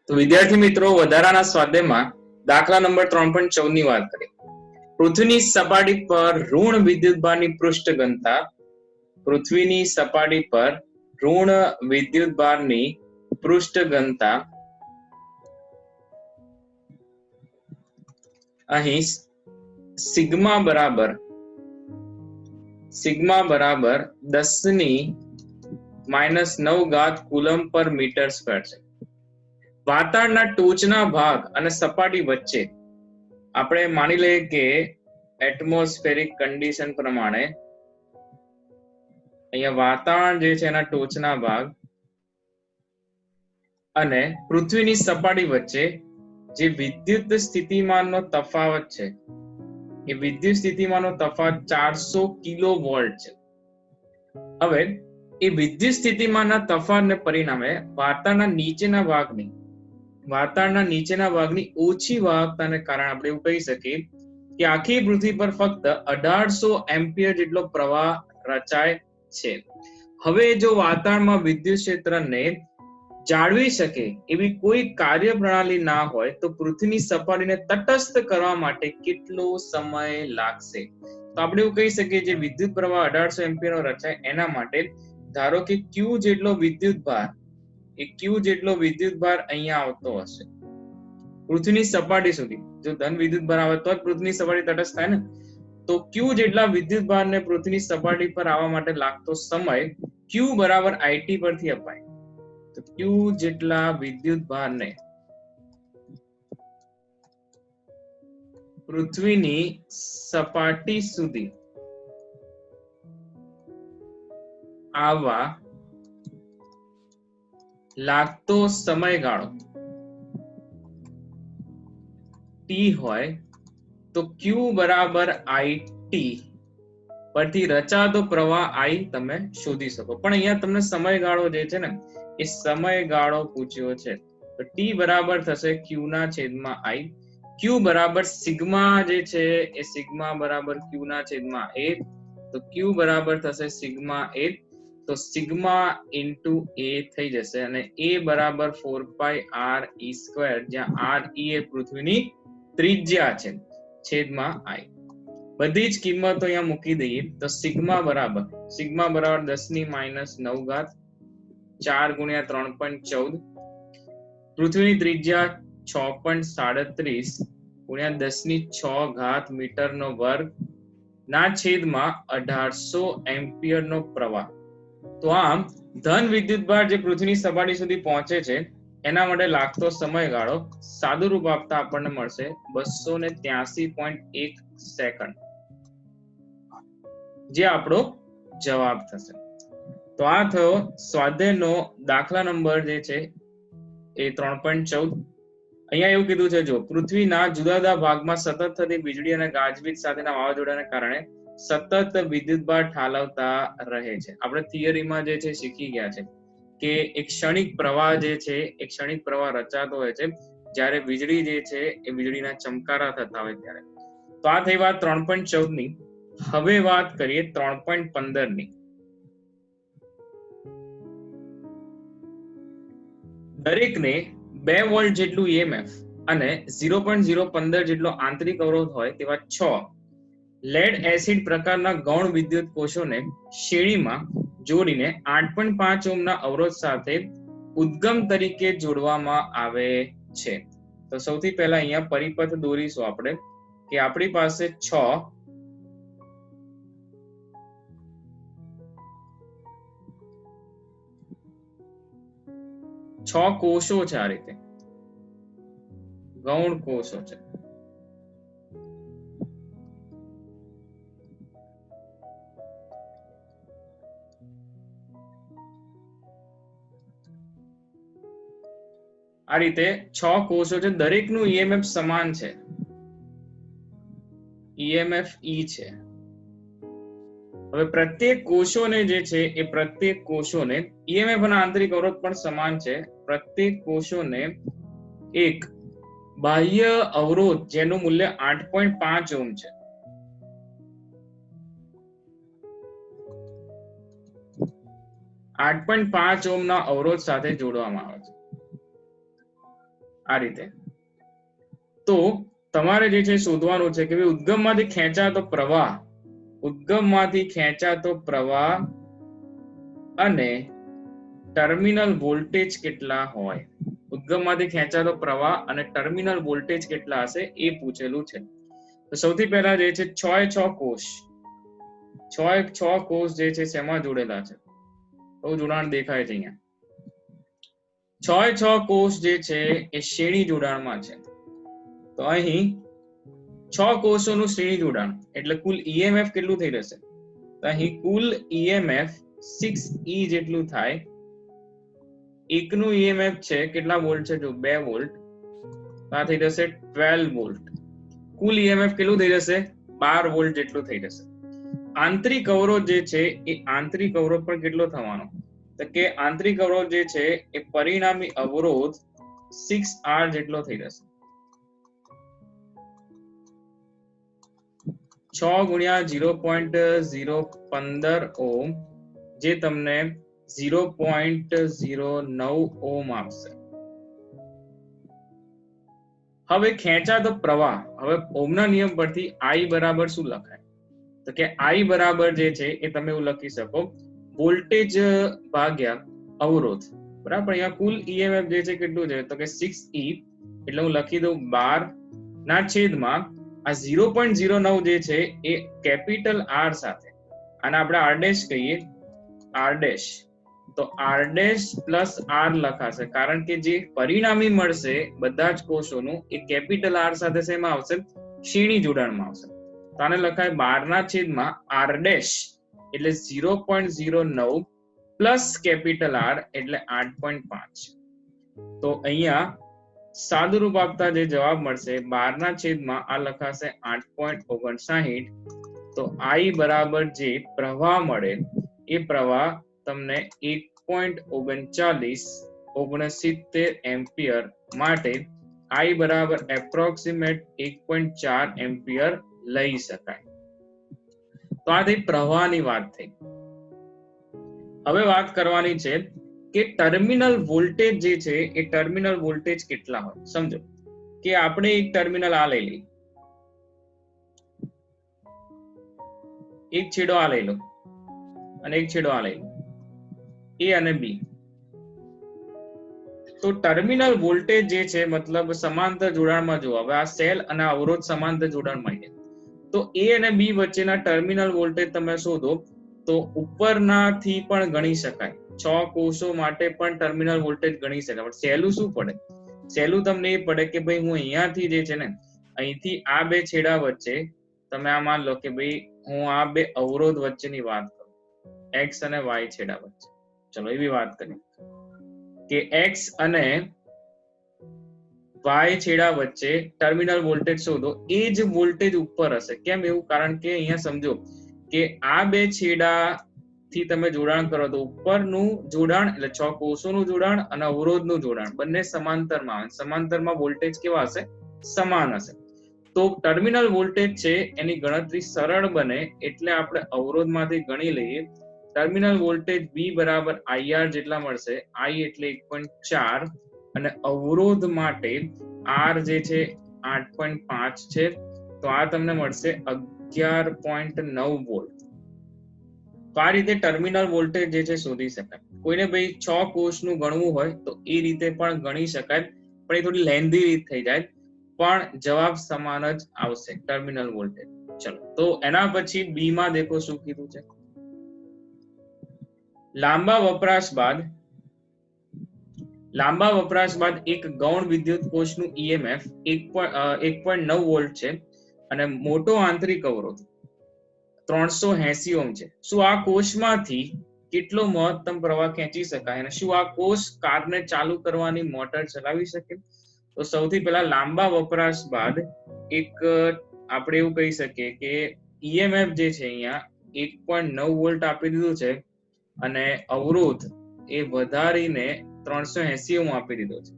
તો વિદ્યાર્થી મિત્રો વધારાના સ્વાધ્યાયમાં દાખલા નંબર 3.14 ની વાત કરીએ. પૃથ્વીની સપાટી પર ઋણ વિદ્યુતભારની પૃષ્ઠ ઘનતા પૃથ્વીની સપાટી પર ઋણ વિદ્યુતભારની પૃષ્ઠ ઘનતા અહીં સિગ્મા બરાબર 10⁻⁻⁹ કુલમ પર મીટર સ્ક્વેર છે. વાતાવરણના ટોચના ભાગ અને સપાટી વચ્ચે આપણે માની લઈએ કે એટમોસ્ફેરિક કન્ડિશન પ્રમાણે અહીંયા વાતાવરણ જે છે એના ટોચના ભાગ અને પૃથ્વીની સપાટી વચ્ચે જે વિદ્યુત સ્થિતિમાનનો તફાવત છે એ વિદ્યુત સ્થિતિમાનનો તફાવત 400 કિલોવોલ્ટ છે. હવે એ વિદ્યુત સ્થિતિમાનના તફાવતને પરિણામે વાતાવરણના નીચેના ભાગની ઓછી વાહકતાને કારણે આપણે એવું કહી શકીએ કે આખી પૃથ્વી પર ફક્ત 1800 એમ્પિયર જેટલો પ્રવાહ રચાય છે. હવે જો વાતાવરણમાં વિદ્યુત ક્ષેત્રને જાળવી શકે એવી કોઈ કાર્યપ્રણાલી ના હોય તો પૃથ્વીની સપાટીને તટસ્થ કરવા માટે કેટલો સમય લાગશે? તો આપણે એવું કહી શકીએ જે વિદ્યુત પ્રવાહ 1800 એમ્પિયરનો રચાય એના માટે ધારો કે Q જેટલો વિદ્યુતભાર અહીંયા આવતો હશે પૃથ્વીની સપાટી સુધી. જો ધન વિદ્યુતભાર આવે તો જ પૃથ્વીની સપાટી તટસ્થ થાય ને. તો Q જેટલા વિદ્યુતભારને પૃથ્વીની સપાટી પર આવવા માટે લાગતો સમય Q બરાબર IT પરથી અપાય. તો Q જેટલા વિદ્યુતભારને પૃથ્વીની સપાટી સુધી આવવા લાગતો સમયગાળો T હોય તો Q બરાબર IT પરથી રચાતો પ્રવાહ I તમે શોધી શકો. પણ અહીંયા તમને સમયગાળો જે છે ને એ સમયગાળો પૂછ્યો છે. તો T બરાબર થશે Q ના છેદમાં I. Q બરાબર સિગ્મા જે છે એ સિગ્મા બરાબર Q ના છેદમાં A. તો Q બરાબર થશે સિગ્મા A. તો સિગ્મા ઇન્ટુ A થઈ જશે અને A બરાબર 4πRE², જ્યાં RE એ પૃથ્વીની ત્રિજ્યા છે છેદમાં I. બધી જ કિંમતો અહીંયા મૂકી દઈએ તો સિગ્મા બરાબર 10⁻⁹ 4 ગુણ્યા 3.14, પૃથ્વીની ત્રિજ્યા 6.37 ગુણ્યા 10⁶ મીટરનો વર્ગ ના છેદમાં 1800 એમ્પિયરનો પ્રવાહ. તો આમ ધન વિદ્યુતભાર જે પૃથ્વીની સપાટી સુધી પહોંચે છે એના માટે લાગતો સમયગાળો સાદું રૂપ આપતા આપણને મળશે 283.1 સેકન્ડ, જે આપણો જવાબ થશે. તો આ થયો સ્વાધ્યાયનો દાખલા નંબર જે છે એ 3.14. અહીંયા એવું કીધું છે, જો પૃથ્વીના જુદા જુદા ભાગમાં સતત થતી વીજળી અને ગાજવીજ સાથેના વાવાઝોડાને કારણે સતત વિદ્યુતભાર ઠાલવતા રહે છે. આપણે થિયરીમાં જે છે શીખી ગયા છે કે એક ક્ષણિક પ્રવાહ જે છે એ ક્ષણિક પ્રવાહ રચાતો હોય છે જ્યારે વીજળી જે છે એ વીજળીના ચમકારા થતા હોય ત્યારે. તો આ થઈ વાત 3.14 ની. હવે વાત કરીએ 3.15 ની. દરેકને 2 વોલ્ટ જેટલું EMF અને 0.015 જેટલો આંતરિક અવરોધ હોય તેવા 6 લેડ એસિડ પ્રકારના ગૌણ વિદ્યુત કોષોને શ્રેણીમાં જોડીને 8.5 ઓહ્મના અવરોધ સાથે ઉદ્ગમ તરીકે જોડવામાં આવે છે. તો સૌથી પહેલા અહીંયા પરિપથ દોરીશું આપણે કે આપણી પાસે 6 કોષો છે, આ રીતે ગૌણ કોષો છે. આ રીતે 6 કોષો છે, દરેકનું EMF સમાન છે, EMF E છે. હવે પ્રત્યેક કોષોને જે છે એ પ્રત્યેક કોષોને EMF અને આંતરિક અવરોધ પણ સમાન છે. પ્રત્યેક કોષોને એક બાહ્ય અવરોધ જેનું મૂલ્ય 8.5 ઓહ્મ છે, 8.5 ઓહ્મના અવરોધ સાથે જોડવામાં આવે છે. આ રીતે. તો તમારે જે છે શોધવાનું છે કે ભાઈ ઉદ્ગમમાંથી ખેંચાતો પ્રવાહ અને ટર્મિનલ વોલ્ટેજ કેટલા હોય. ઉદ્ગમમાંથી ખેંચાતો પ્રવાહ અને ટર્મિનલ વોલ્ટેજ કેટલા હશે એ પૂછેલું છે. તો સૌથી પહેલા જે છે 6 કોષ જે છે શેમાં જોડેલા છે? તો જોડાણ દેખાય છે અહીંયા. 6 કોષ જે છે એ શ્રેણી જોડાણમાં છે. તો અહીં 6 કોષોનું શ્રેણી જોડાણ એટલે કુલ EMF કેટલું થઈ રહેશે? તો અહીં કુલ EMF 6E જેટલું થાય. એકનું EMF છે કેટલા વોલ્ટ છે? જો 2 વોલ્ટ. આ થઈ જશે 12 વોલ્ટ. કુલ EMF કેટલું થઈ જશે? 12 વોલ્ટ જેટલું થઈ જશે. આંતરિક અવરોધ જે છે એ આંતરિક અવરોધ પણ કેટલો થવાનો? તો કે આંતરિક અવરોધ જે છે એ પરિણામી અવરોધ 6R જેટલો થઈ જશે. 6 ગુણ્યા 0.015 ઓમ જે તમને 0.09 ઓમ આપશે. હવે ખેંચાતો પ્રવાહ, હવે ઓમના નિયમ પરથી I બરાબર શું લખાય? તો કે I બરાબર જે છે એ તમે એવું લખી શકો વોલ્ટેજ ભાગ્યા અવરોધ. બરાબર. અહીંયા કુલ EMF જે છે કેટલું છે? તો કે 6E એટલે હું લખી દઉં 12 ના છેદમાં આ 0.09 જે છે એ કેપિટલ R સાથે, અને આપણે R ડેશ કહીએ, R ડેશ. તો R ડેશ પ્લસ R લખાશે કારણ કે જે પરિણામી મળશે બધા જ કોષોનું એ કેપિટલ R સાથે શેમાં આવશે? શ્રેણી જોડાણમાં આવશે. તો આને લખાય 12 ના છેદમાં R ડેશ એટલે 0.09 પ્લસ કેપિટલ R એટલે 8.5. તો અહીંયા સાદુરૂપ આપતા જે જવાબ મળશે 12 ના છેદમાં આ લખાશે 8.59. તો I બરાબર જે પ્રવાહ મળે એ પ્રવાહ તમને 1.3969 એમ્પિયર માટે I બરાબર એપ્રોક્સિમેટ 1.4 એમ્પિયર લઈ શકાય. તો આ થઈ પ્રવાહની વાત થઈ. હવે વાત કરવાની છે કે ટર્મિનલ વોલ્ટેજ જે છે એ ટર્મિનલ વોલ્ટેજ કેટલા હોય. સમજો કે આપણે એક ટર્મિનલ આ લઈ લઈએ, એક છેડો આ લઈ લો અને એક છેડો આ લઈ લો, A અને B. તો ટર્મિનલ વોલ્ટેજ જે છે મતલબ સમાંતર જોડાણમાં જો હવે આ સેલ અને અવરોધ સમાંતર જોડાણમાં છે તો A અને B વચ્ચેના ટર્મિનલ વોલ્ટેજ તમે શોધો તો ઉપરનાથી પણ ગણી શકાય. 6 કોષો માટે પણ ટર્મિનલ વોલ્ટેજ ગણી શકાય. પણ સહેલું શું પડે? સહેલું તમને એ પડે કે ભાઈ હું અહીંયાથી જે છે ને અહીંથી આ બે છેડા વચ્ચે તમે આ માન લો કે ભાઈ હું આ બે અવરોધ વચ્ચેની વાત કરું, X અને Y છેડા વચ્ચે. ચલો એવી વાત કરીએ કે X અને Y છેડા વચ્ચે ટર્મિનલ વોલ્ટેજ શોધો. એ જ વોલ્ટેજ ઉપર હશે. કેમ એવું? કારણ કે અહીંયા સમજો કે આ બે છેડા થી તમે જોડાણ કરો તો ઉપરનું જોડાણ એટલે 6 કોષોનું જોડાણ અને અવરોધનું જોડાણ બંને સમાંતરમાં આવે. સમાંતરમાં વોલ્ટેજ કેવા હશે? સમાન હશે. તો ટર્મિનલ વોલ્ટેજ છે એની ગણતરી સરળ બને એટલે આપણે અવરોધમાંથી ગણી લઈએ. ટર્મિનલ વોલ્ટેજ V બરાબર IR જેટલા મળશે. I એટલે 1.4 અને અવરોધ માટે R જે છે 8.5 છે. તો આ તમને મળશે 11.9 વોલ્ટ. તો આ રીતે ટર્મિનલ વોલ્ટેજ જે છે શોધી શકાય. કોઈને ભાઈ 6 કોષનું ગણવું હોય તો એ રીતે પણ ગણી શકાય, પણ એ થોડી લેન્ધી રીત થઈ જાય, પણ જવાબ સમાન જ આવશે ટર્મિનલ વોલ્ટેજ. ચલો તો એના પછી બી માં દેખો શું કીધું છે. લાંબા વપરાશ બાદ એક ગૌણ વિદ્યુત કોષનું EMF 1.9 વોલ્ટ છે અને મોટો આંતરિક અવરોધ 380 ઓહ્મ છે. શું આ કોષમાંથી કેટલો મહત્તમ પ્રવાહ ખેંચી શકાય અને શું આ કોષ કારને ચાલુ કરવાની મોટર ચલાવી શકે? તો સૌથી પહેલા લાંબા વપરાશ બાદ એક આપણે એવું કહી શકીએ કે EMF જે છે અહીંયા 1.9 વોલ્ટ આપી દીધું છે અને અવરોધ એ વધારીને 380 ઓહ્મ આપી દીધો છે.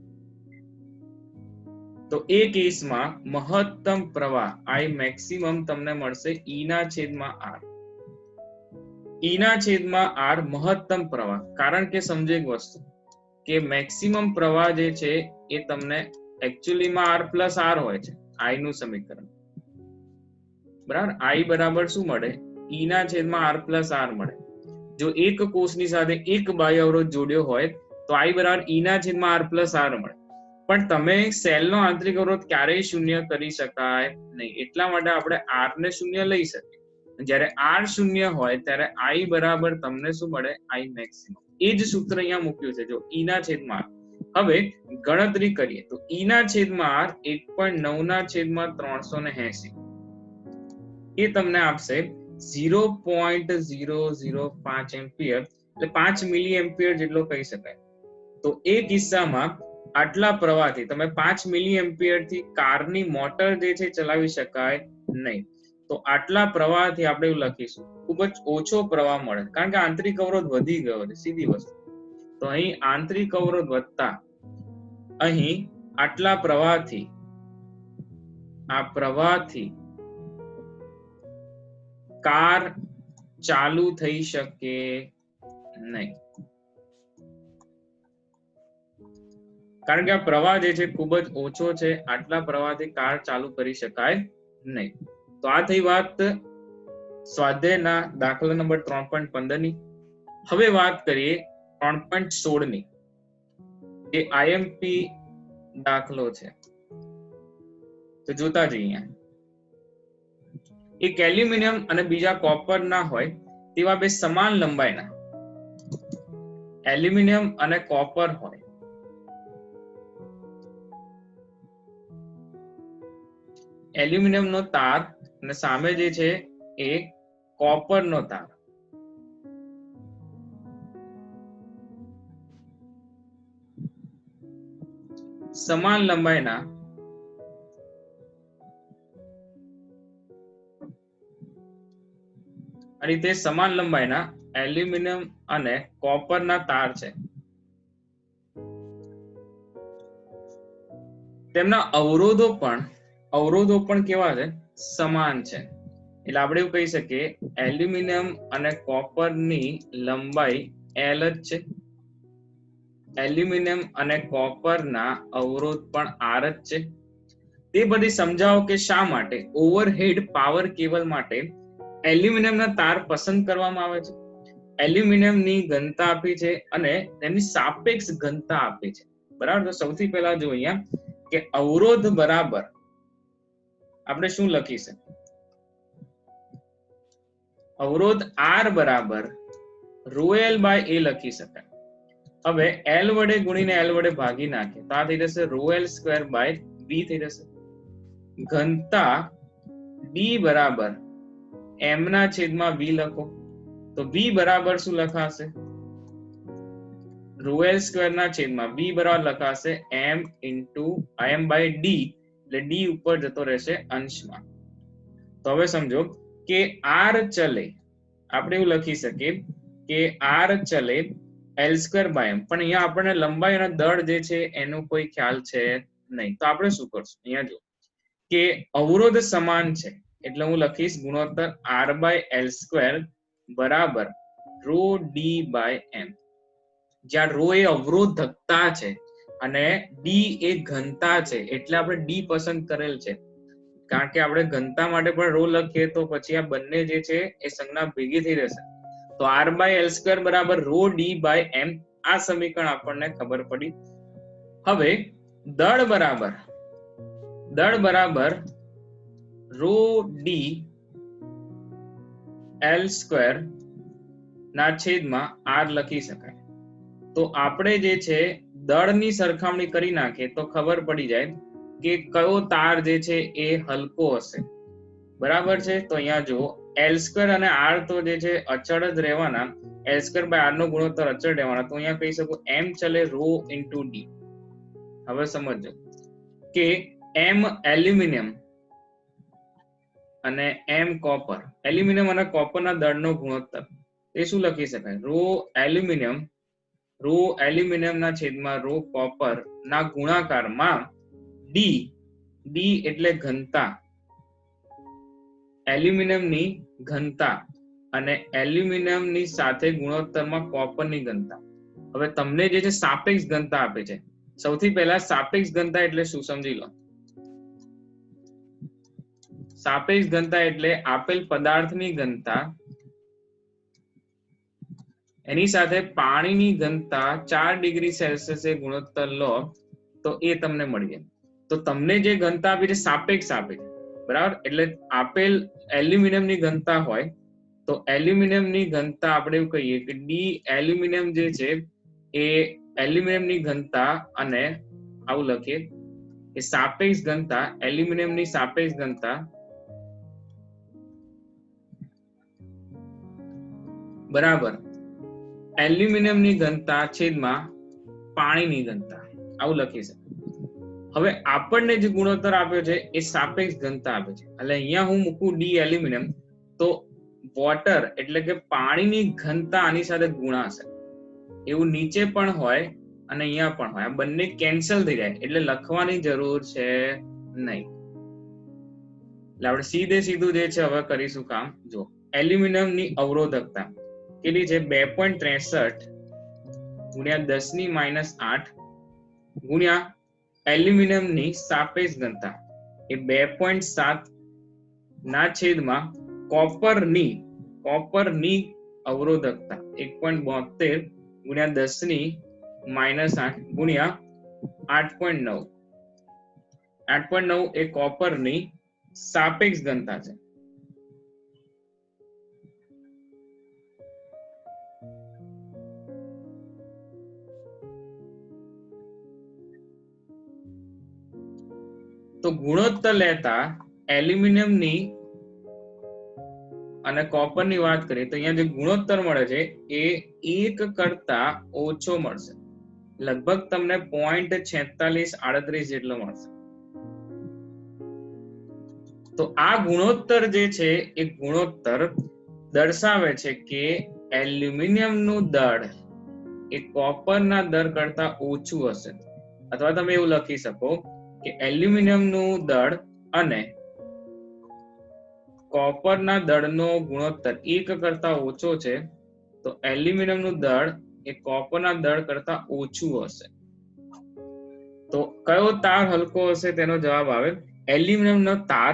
તો એ કેસમાં મહત્તમ પ્રવાહ I મેક્સિમમ તમને મળશે E ના છેદમાં R. E ના છેદમાં R મહત્તમ પ્રવાહ. કારણ કે સમજો એક વસ્તુ કે મેક્સિમમ પ્રવાહ જે છે એ તમને એકચ્યુઅલીમાં r પ્લસ r હોય છે i નું સમીકરણ, બરાબર. i બરાબર શું મળે? e ના છેદમાં r પ્લસ r મળે. જો એક કોષની સાથે એક બાહ્ય અવરોધ જોડ્યો હોય તો i બરાબર e ના છેદમાં r પ્લસ r મળે. પણ તમે સેલનો આંતરિક અવરોધ ક્યારેય શૂન્ય કરી શકાય નહીં, એટલા માટે આપણે r ને શૂન્ય લઈ શકીએ. જ્યારે r શૂન્ય હોય ત્યારે i બરાબર તમને શું મળે? i maximum. એ જ સૂત્ર અહીંયા મૂક્યું છે, જો e ના છેદમાં r. હવે ગણતરી કરીએ તો e ના છેદમાં r 1.9 ના છેદમાં 380 એ તમને આપશે 0.005 એમ્પિયર, એટલે 5 મિલી એમ્પિયર જેટલો કહી શકાય. તો એ કિસ્સામાં આટલા પ્રવાહથી તમે 5 મિલી એમ્પિયર થી કારની મોટર જે છે ચલાવી શકાય નહીં. તો આટલા પ્રવાહથી આપણે એવું લખીશું ખૂબ જ ઓછો પ્રવાહ મળે, કારણ કે આંતરિક અવરોધ વધી ગયો છે, સીધી વસ્તુ. તો અહીં આંતરિક અવરોધ વધતા અહીં આટલા પ્રવાહથી આ પ્રવાહથી કાર ચાલુ થઈ શકે નહીં, કારણ કે આ પ્રવાહ જે છે ખૂબ જ ઓછો છે. આટલા પ્રવાહથી કાર ચાલુ કરી શકાય નહીં. તો આ થઈ વાત સ્વાધ્યાયના દાખલા નંબર 3.15 ની. હવે વાત કરીએ 3.16 ની, જે IMP દાખલો છે. તો જોતા જઈએ. એક એલ્યુમિનિયમ અને બીજા કોપર ના હોય તેવા બે સમાન લંબાઈના એલ્યુમિનિયમ અને કોપર હોય. એલ્યુમિનિયમ નો તાર અને સામે જે છે એ કોપર નો તાર. સમાન લંબાઈના અને તે સમાન લંબાઈના એલ્યુમિનિયમ અને કોપરના તાર છે. તેમના અવરોધો પણ કેવા છે? સમાન છે. એટલે આપણે એવું કહી શકીએ એલ્યુમિનિયમ અને કોપરની લંબાઈ L જ છે. એલ્યુમિનિયમ અને કોપરના અવરોધ પણ R જ છે. તે બધી સમજાવો કે શા માટે ઓવરહેડ પાવર કેબલ માટે એલ્યુમિનિયમના તાર પસંદ કરવામાં આવે છે. એલ્યુમિનિયમની ઘનતા આપી છે અને તેની સાપેક્ષ ઘનતા આપી છે, બરાબર. તો સૌથી પહેલા જો અહીંયા કે અવરોધ બરાબર આપણે શું લખી શકીએ? અવરોધ R બરાબર ρl બાય a લખી શકાય. હવે L વડે ગુણીને L વડે ભાગી નાખીએ તો આ થઈ જશે ρl સ્ક્વેર બાય b થઈ જશે. ઘનતા D બરાબર m ના છેદમાં v લખો તો v બરાબર શું લખાશે? ρl સ્ક્વેર ના છેદમાં v બરાબર લખાશે m into m by d, એટલે d ઉપર જતો રહેશે અંશમાં. તો હવે સમજો કે r ચલે, આપણે એવું લખી શકીએ કે r ચલે L સ્ક્વેર બાય m, પણ અહીંયા આપણને લંબાઈ અને દળ જે છે એનો કોઈ ખ્યાલ છે નહીં. તો આપણે શું કરશું? અહીંયા જો કે અવરોધ સમાન છે એટલે હું લખીશ ગુણોત્તર r બાય L સ્ક્વેર બરાબર ρ d બાય m. જ્યાં ρ એ અવરોધકતા છે અને d એ ઘનતા છે, એટલે આપણે d પસંદ કરેલ છે. કારણ કે આપણે ઘનતા માટે પણ ρ લખીએ તો પછી આ બંને જે છે એ સંજ્ઞા ભેગી થઈ રહેશે. તો r બાય L સ્ક્વેર બરાબર ρ d બાય m, આ સમીકરણ આપણને ખબર પડી. હવે દળ બરાબર ρ d L સ્ક્વેર ના છેદમાં r લખી શકાય. તો આપણે જે છે દળની સરખામણી કરી નાખીએ તો ખબર પડી જાય કે કયો તાર જે છે એ હલકો હશે, બરાબર છે. તો અહીંયા જો L સ્ક્વેર અને r તો જે છે અચળ જ રહેવાના, L સ્ક્વેર બાય r નો ગુણોત્તર અચળ રહેવાના. તો અહીંયા કહી શકું m ચલે ρ ઇન્ટુ d. હવે સમજો કે m એલ્યુમિનિયમ અને m કોપર, એલ્યુમિનિયમ અને કોપરના દળનો ગુણોત્તર એ શું લખી શકાય? ρ એલ્યુમિનિયમ ના છેદમાં ρ કોપર ના ગુણાકારમાં d એટલે ઘનતા, એલ્યુમિનિયમની ઘનતા અને એલ્યુમિનિયમની સાથે ગુણોત્તરમાં કોપરની ઘનતા. હવે તમને જે છે સાપેક્ષ ઘનતા આપે છે, સૌથી પહેલા સાપેક્ષ ઘનતા એટલે શું સમજી લો. સાપેક્ષ ઘનતા એટલે આપેલ પદાર્થની ઘનતા એની સાથે પાણીની ઘનતા 4 ડિગ્રી સેલ્સિયસે ગુણોત્તર લો તો એ તમને મળી જાય. તો તમને જે ઘનતા આપી છે સાપેક્ષ આપી છે, બરાબર. એટલે આપેલ એલ્યુમિનિયમની ઘનતા હોય તો એલ્યુમિનિયમની ઘનતા આપણે એવું કહીએ કે ડી એલ્યુમિનિયમ જે છે એ એલ્યુમિનિયમની ઘનતા, અને આવું લખીએ કે સાપેક્ષ ઘનતા, એલ્યુમિનિયમની સાપેક્ષ ઘનતા બરાબર એલ્યુમિનિયમની ઘનતા છેદમાં પાણીની ઘનતા, આવું લખી શકે. હવે આપણને જે ગુણોત્તર આપ્યો છે એ સાપેક્ષ ઘનતા આપે છે. એટલે અહીંયા હું મૂકું ડી એલ્યુમિનિયમ તો વોટર એટલે કે પાણીની ઘનતા આની સાથે ગુણાશે. એવું નીચે પણ હોય અને અહીંયા પણ હોય, આ બંને કેન્સલ થઈ જાય એટલે લખવાની જરૂર છે નહીં. એટલે આપણે સીધે સીધું જે છે હવે કરીશું કામ. જો એલ્યુમિનિયમની અવરોધકતા કેટલી છે 2.63 ગુણ્યા 10⁻8 ગુણ્યા એલ્યુમિનિયમની સાપેક્ષ ઘનતા એ 2.7 ના છેદમાં કોપરની અવરોધકતા 1.72 ગુણ્યા 10⁻8 ગુણ્યા 8.9. 8.9 એ કોપરની સાપેક્ષ ઘનતા છે. તો ગુણોત્તર લેતા એલ્યુમિનિયમની અને કોપરની વાત કરીએ તો અહીંયા જે ગુણોત્તર મળે છે એ 1 કરતા ઓછો મળશે. લગભગ તમને 0.4638 જેટલો મળશે. તો આ ગુણોત્તર જે છે એ ગુણોત્તર દર્શાવે છે કે એલ્યુમિનિયમનું દળ એ કોપરના દળ કરતા ઓછું હશે. અથવા તમે એવું લખી શકો કે એલ્યુમિનિયમનું દળ અને કોપરના દળનો ગુણોત્તર 1 કરતા ઓછો છે, તો એલ્યુમિનિયમનું દળ એ કોપરના દળ કરતા ઓછું હશે. તો કયો તાર હલકો હશે તેનો જવાબ આવે એલ્યુમિનિયમનો તાર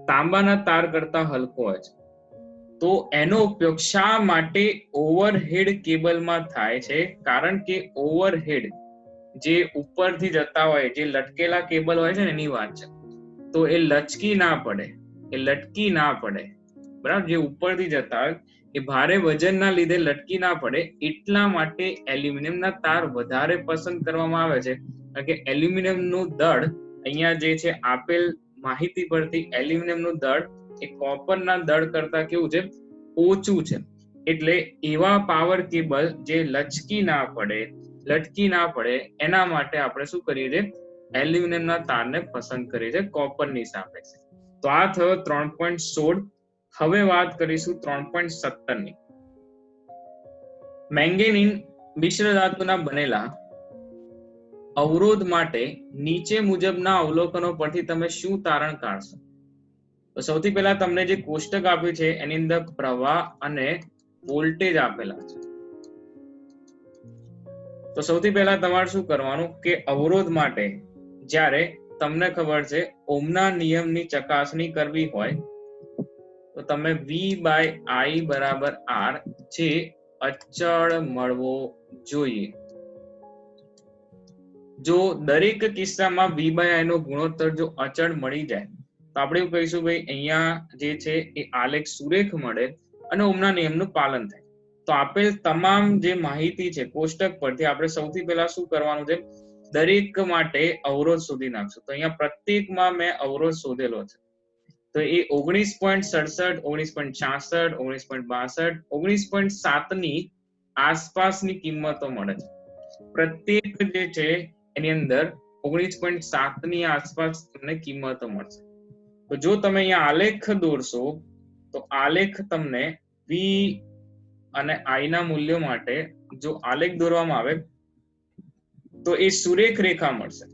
તાંબાના તાર કરતા હલકો હોય છે. તો એનો ઉપયોગ શા માટે ઓવરહેડ કેબલમાં થાય છે? કારણ કે ઓવરહેડ જે ઉપરથી જતા હોય, જે લટકેલા કેબલ હોય છે ને એની વાત છે. તો એ લટકી ના પડે, બરાબર. જે ઉપરથી જતા હોય એ ભારે વજનના લીધે લટકી ના પડે એટલા માટે એલ્યુમિનિયમના તાર વધારે પસંદ કરવામાં આવે છે. કારણ કે એલ્યુમિનિયમનું દળ અહીંયા જે છે આપેલ માહિતી પરથી એલ્યુમિનિયમનું દળ એ કોપરના દળ કરતા કેવું છે? ઓછું છે. એટલે એવા પાવર કેબલ જે લટકી ના પડે એના માટે આપણે શું કરીએ છીએ? એલ્યુમિનિયમના તારને પસંદ કરીએ છીએ કોપરની સાપેક્ષે. તો આ થયો 3.16. હવે વાત કરીશું 3.17 ની. મેંગેનીન મિશ્ર ધાતુના બનેલા અવરોધ માટે નીચે મુજબના અવલોકનો પરથી તમે શું તારણ કાઢશો? તો સૌથી પહેલા તમને જે કોષ્ટક આપ્યું છે એની અંદર પ્રવાહ અને વોલ્ટેજ આપેલા છે. તો સૌથી પહેલા તમારે શું કરવાનું કે અવરોધ માટે જ્યારે તમને ખબર છે ઓહમના નિયમની ચકાસણી કરવી હોય તો તમે V/I બરાબર R જે અચળ મળવો જોઈએ. જો દરેક કિસ્સામાં V/I નો ગુણોત્તર જો અચળ મળી જાય તો આપણે એવું કહીશું ભાઈ અહીંયા જે છે એ આલેખ સુરેખ મળે અને ઓહમના નિયમનું પાલન થાય. તો આપેલ તમામ જે માહિતી છે કોષ્ટક પરથી આપણે સૌથી પહેલા શું કરવાનું છે? દરેક માટે અવરોધ શોધી નાખશું. તો અહીંયા પ્રત્યેકમાં મેં અવરોધ શોધેલો છે. તો એ 19.67, 19.66, 19.62, 19.7 ની આસપાસની કિંમતો મળે છે. પ્રત્યેક જે છે એની અંદર 19.7 ની આસપાસ તમને કિંમતો મળશે. તો જો તમે અહીંયા આલેખ દોરશો તો આલેખ તમને V અને I ના મૂલ્યો માટે જો આલેખ દોરવામાં આવે તો એ સુરેખ રેખા મળશે.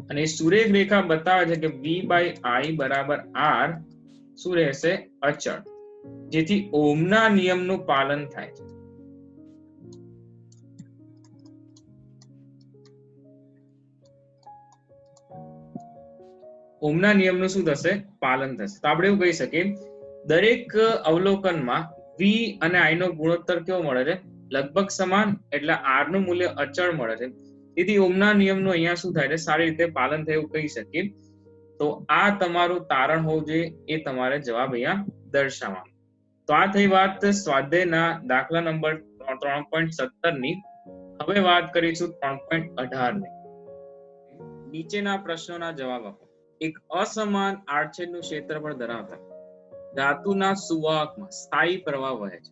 અને સુરેખ રેખા બતાવે છે કે V/I બરાબર R શું રહેશે? અચળ. જેથી ઓહમના નિયમનું પાલન થાય છે. ઓહમના નિયમનું શું થશે? પાલન થશે. તો આપણે એવું કહી શકીએ દરેક અવલોકનમાં v અને i નો ગુણોત્તર કેવો મળે છે? લગભગ સમાન, એટલે r નું મૂલ્ય અચળ મળે છે. તેથી ઓહમના નિયમનું અહીંયા શું થાય છે? સારી રીતે પાલન થયું કહી શકીએ. તો આ તમારું તારણ હોવું જોઈએ, એ તમારે જવાબ અહીંયા દર્શાવવાનું. તો આ થઈ વાત સ્વાધ્યાયના દાખલા નંબર 3.17 ની. હવે વાત કરીશું 3.18 ની. નીચેના પ્રશ્નોના જવાબ આપો. એક અસમાન આડછેદનું ક્ષેત્રફળ ધરાવતા ધાતુના સુવાહકમાં સ્થાયી પ્રવાહ વહે છે.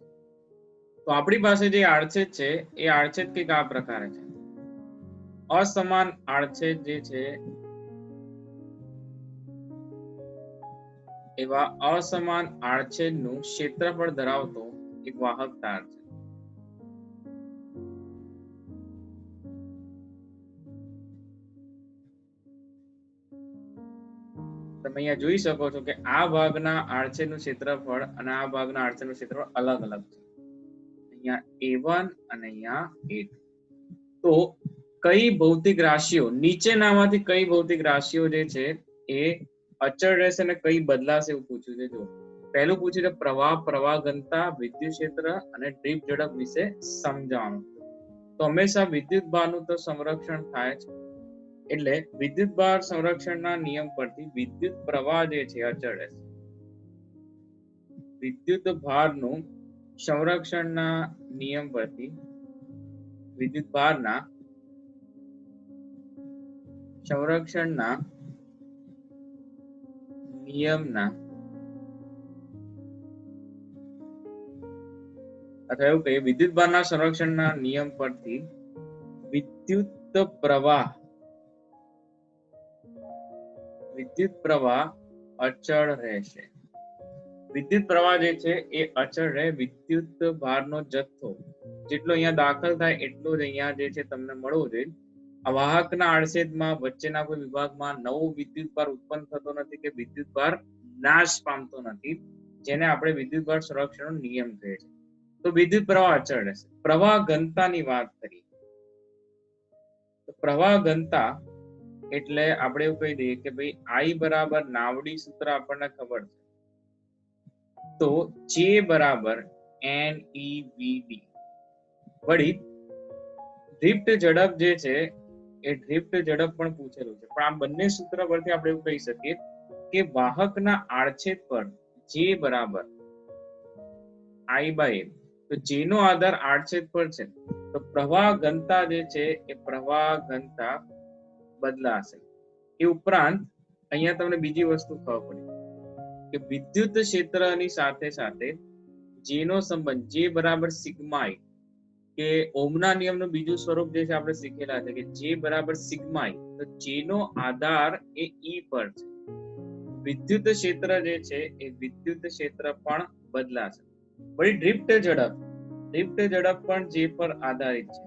તો આપણી પાસે જે આડછેદ છે એ આડછેદ કંઈક આ પ્રકારે છે. અસમાન આડછેદ જે છે એવા અસમાન આડછેદનું ક્ષેત્રફળ ધરાવતો એક વાહક તાર છે. તમે અહીંયા જોઈ શકો છો કે આ ભાગના આડછેદનું ક્ષેત્રફળ અને આ ભાગના આડછેદનું ક્ષેત્રફળ અલગ અલગ છે. અહીંયા a1 અને અહીંયા a2. તો કઈ ભૌતિક રાશિઓ, નીચેનામાંથી કઈ ભૌતિક રાશિઓ જે છે એ અચળ રહેશે અને કઈ બદલાશે એવું પૂછ્યું છે. જો પહેલું પૂછ્યું છે પ્રવાહ, પ્રવાહ ઘનતા, વિદ્યુત ક્ષેત્ર અને ડ્રીપ ઝડપ વિશે સમજાવવાનું. તો હંમેશા વિદ્યુત ભારનું તો સંરક્ષણ થાય છે, એટલે વિદ્યુત ભાર સંરક્ષણના નિયમ પરથી વિદ્યુત પ્રવાહ જે છે અચળ રહેશે. વિદ્યુત ભારનું સંરક્ષણના નિયમ પરથી વિદ્યુત ભારના સંરક્ષણના નિયમના અથવા એવું કહીએ વિદ્યુત ભારના સંરક્ષણના નિયમ પરથી વિદ્યુત પ્રવાહ અચળ રહેશે. વિદ્યુત પ્રવાહ જે છે એ અચળ રહે. વિદ્યુત ભારનો જથ્થો જેટલો અહીંયા દાખલ થાય એટલો જ અહીંયા જે છે તમને મળવો જોઈએ. આ વાહકના આડછેદમાં વચ્ચેના કોઈ વિભાગમાં નવો વિદ્યુત ભાર ઉત્પન્ન થતો નથી કે વિદ્યુત ભાર નાશ પામતો નથી, જેને આપણે વિદ્યુત ભાર સંરક્ષણનો નિયમ કહે છે. તો વિદ્યુત પ્રવાહ અચળ રહેશે. પ્રવાહ ઘનતાની વાત કરીએ તો પ્રવાહ ઘનતા એટલે આપણે એવું કહી દઈએ કે ભાઈ I બરાબર નાવડી સૂત્ર આપણને ખબર છે. તો J બરાબર NeVd. વળી ડ્રિફ્ટ ઝડપ જે છે એ ડ્રિફ્ટ ઝડપ પણ પૂછેલું છે, પણ આ બંને સૂત્ર પરથી આપણે એવું કહી શકીએ કે વાહકના આડછેદ પર J બરાબર I/m. તો J નો આધાર આડછેદ પર છે, તો પ્રવાહ ઘનતા જે છે એ પ્રવાહ ઘનતા બદલાશે. એ ઉપરાંત અહીંયા તમને બીજી વસ્તુ ખબર પડી કે વિદ્યુત ક્ષેત્રની સાથે સાથે J નો સંબંધ J બરાબર સિગ્મા I, કે ઓહમના નિયમનું બીજું સ્વરૂપ જે છે આપણે શીખેલા છે કે J બરાબર સિગ્મા I. તો J નો આધાર એ E પર છે. વિદ્યુત ક્ષેત્ર જે છે એ વિદ્યુત ક્ષેત્ર પણ બદલાશે. વળી ડ્રિફ્ટ ઝડપ પણ J પર આધારિત છે.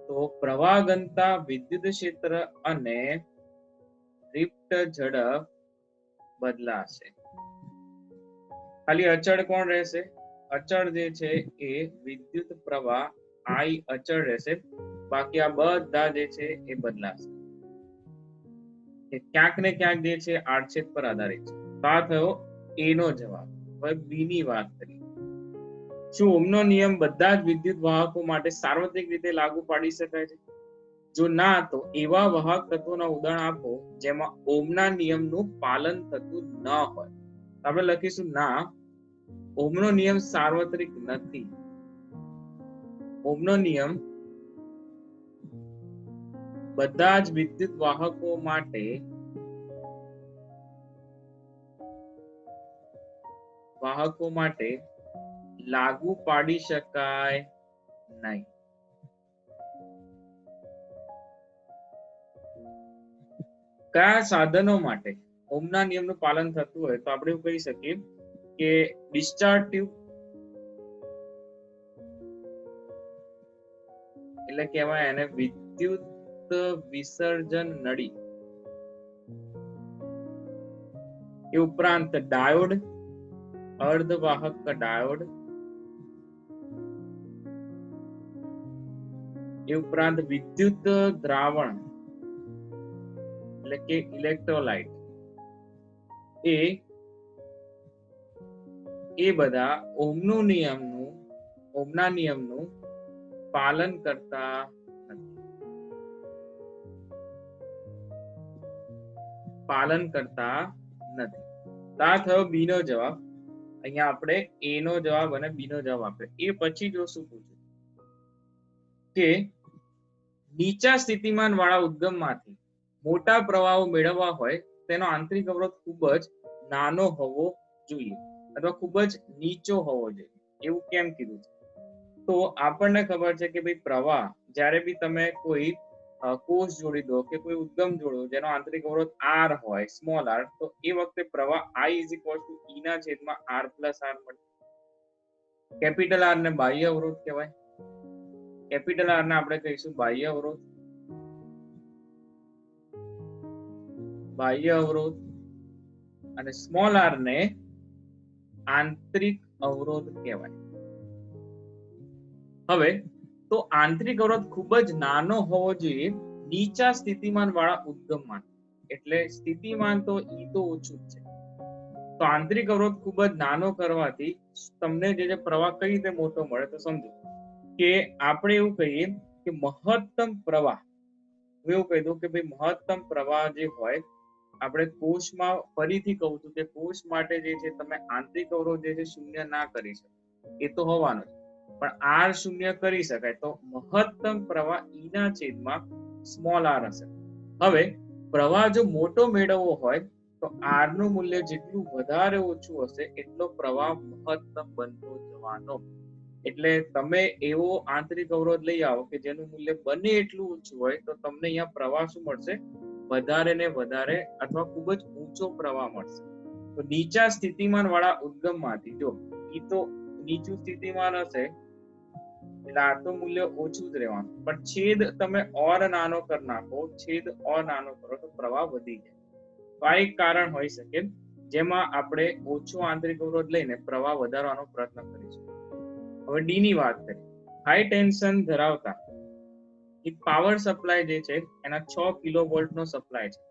તો પ્રવાહ ઘનતા, વિદ્યુત ક્ષેત્ર અને ડ્રિફ્ટ ઝડપ બદલાશે. ખાલી અચળ કોણ રહેશે? અચળ જે છે એ વિદ્યુત પ્રવાહ I અચળ રહેશે. બાકી આ બધા જે છે એ બદલાશે. ક્યાંક ને ક્યાંક જે છે આડછેદ પર આધારિત છે. તો આ થયો A નો જવાબ. હવે B ની વાત કરીએ. શું ઓહમનો નિયમ બધા જ વિદ્યુત વાહકો માટે સાર્વત્રિક રીતે લાગુ પાડી શકાય છે? જો ના, તો એવા વાહક તત્વોના ઉદાહરણ આપો જેમાં ઓહમના નિયમનું પાલન થતું ન હોય. આપણે લખીશું ના, ઓહમનો નિયમ સાર્વત્રિક નથી. ઓહમનો નિયમ બધા જ વિદ્યુત વાહકો માટે લાગુ પાડી શકાય નહીં. કયા સાધનો માટે ઓહમના નિયમનું પાલન થતું હોય? તો આપણે એવું કહી શકીએ કે ડિસ્ચાર્જ ટ્યુબ એટલે કહેવાય એને વિદ્યુત વિસર્જન નળી. એ ઉપરાંત ડાયોડ, અર્ધવાહક ડાયોડ, એ ઉપરાંત વિદ્યુત દ્રાવણ એટલે કે ઇલેક્ટ્રોલાઇટ, એ બધા ઓહમના નિયમનું પાલન કરતા નથી. આ થયો બી નો જવાબ. અહીંયા આપણે એ નો જવાબ અને બી નો જવાબ આપ્યો. એ પછી જો શું પૂછ્યું કે નીચા સ્થિતિમાન વાળા ઉદ્ગમમાંથી મોટા પ્રવાહો મેળવવા હોય તેનો આંતરિક અવરોધ ખૂબ જ નાનો હોવો જોઈએ અથવા ખૂબ જ નીચો હોવો જોઈએ. એવું કેમ કીધું છે? તો આપણને ખબર છે કે ભાઈ પ્રવાહ જ્યારે બી તમે કોઈ કોષ જોડી દો કે કોઈ ઉદ્ગમ જોડો જેનો આંતરિક અવરોધ r હોય, સ્મોલ r, તો એ વખતે પ્રવાહ I = E ના છેદમાં r પ્લસ r મળે. કેપિટલ R ને બાહ્ય અવરોધ કહેવાય. કેપિટલ R ને આપણે કહીશું બાહ્ય અવરોધ અને સ્મોલ r ને આંતરિક અવરોધ કહેવાય. હવે તો આંતરિક અવરોધ ખૂબ જ નાનો હોવો જોઈએ નીચા સ્થિતિમાન વાળા ઉદ્ગમમાં. એટલે સ્થિતિમાન તો ઈ તો ઓછું જ છે. તો આંતરિક અવરોધ ખૂબ જ નાનો કરવાથી તમને જે પ્રવાહ કઈ રીતે મોટો મળે તો સમજો કે આપણે એવું કહીએ કે મહત્તમ પ્રવાહ, એવું કહી દઉં કે ભાઈ મહત્તમ પ્રવાહ જે હોય આપણે કોષમાં, ફરીથી કહું છું કે કોષ માટે જે છે તમે આંતરિક અવરોધ જે છે શૂન્ય ના કરી શકો, એ તો હોવાનો જ, પણ r શૂન્ય કરી શકાય. તો મહત્તમ પ્રવાહ E ના છેદમાં સ્મોલ r હશે. હવે પ્રવાહ જો મોટો મેળવવો હોય તો r નું મૂલ્ય જેટલું વધારે ઓછું હશે એટલો પ્રવાહ મહત્તમ બનતો જવાનો. એટલે તમે એવો આંતરિક અવરોધ લઈ આવો કે જેનું મૂલ્ય બને એટલું ઓછું હોય તો તમને અહીંયા પ્રવાહ શું મળશે? વધારે ને વધારે અથવા ખૂબ જ ઊંચો પ્રવાહ મળશે. તો નીચા સ્થિતિમાન વાળા ઉદ્ગમમાંથી જો ઈ તો નીચું સ્થિતિમાન હશે એટલે આ તો મૂલ્ય ઓછું જ રહેવાનું, પણ છેદ તમે ઓર નાનો કરી નાખો, છેદ ઓર નાનો કરો તો પ્રવાહ વધી જાય. તો આ એક કારણ હોઈ શકે જેમાં આપણે ઓછો આંતરિક અવરોધ લઈને પ્રવાહ વધારવાનો પ્રયત્ન કરીશું. હવે ડી ની વાત કરીએ. હાઈ ટેન્શન ધરાવતા એક પાવર સપ્લાય જે છે એના 6 કિલોવોલ્ટ નો સપ્લાય છે.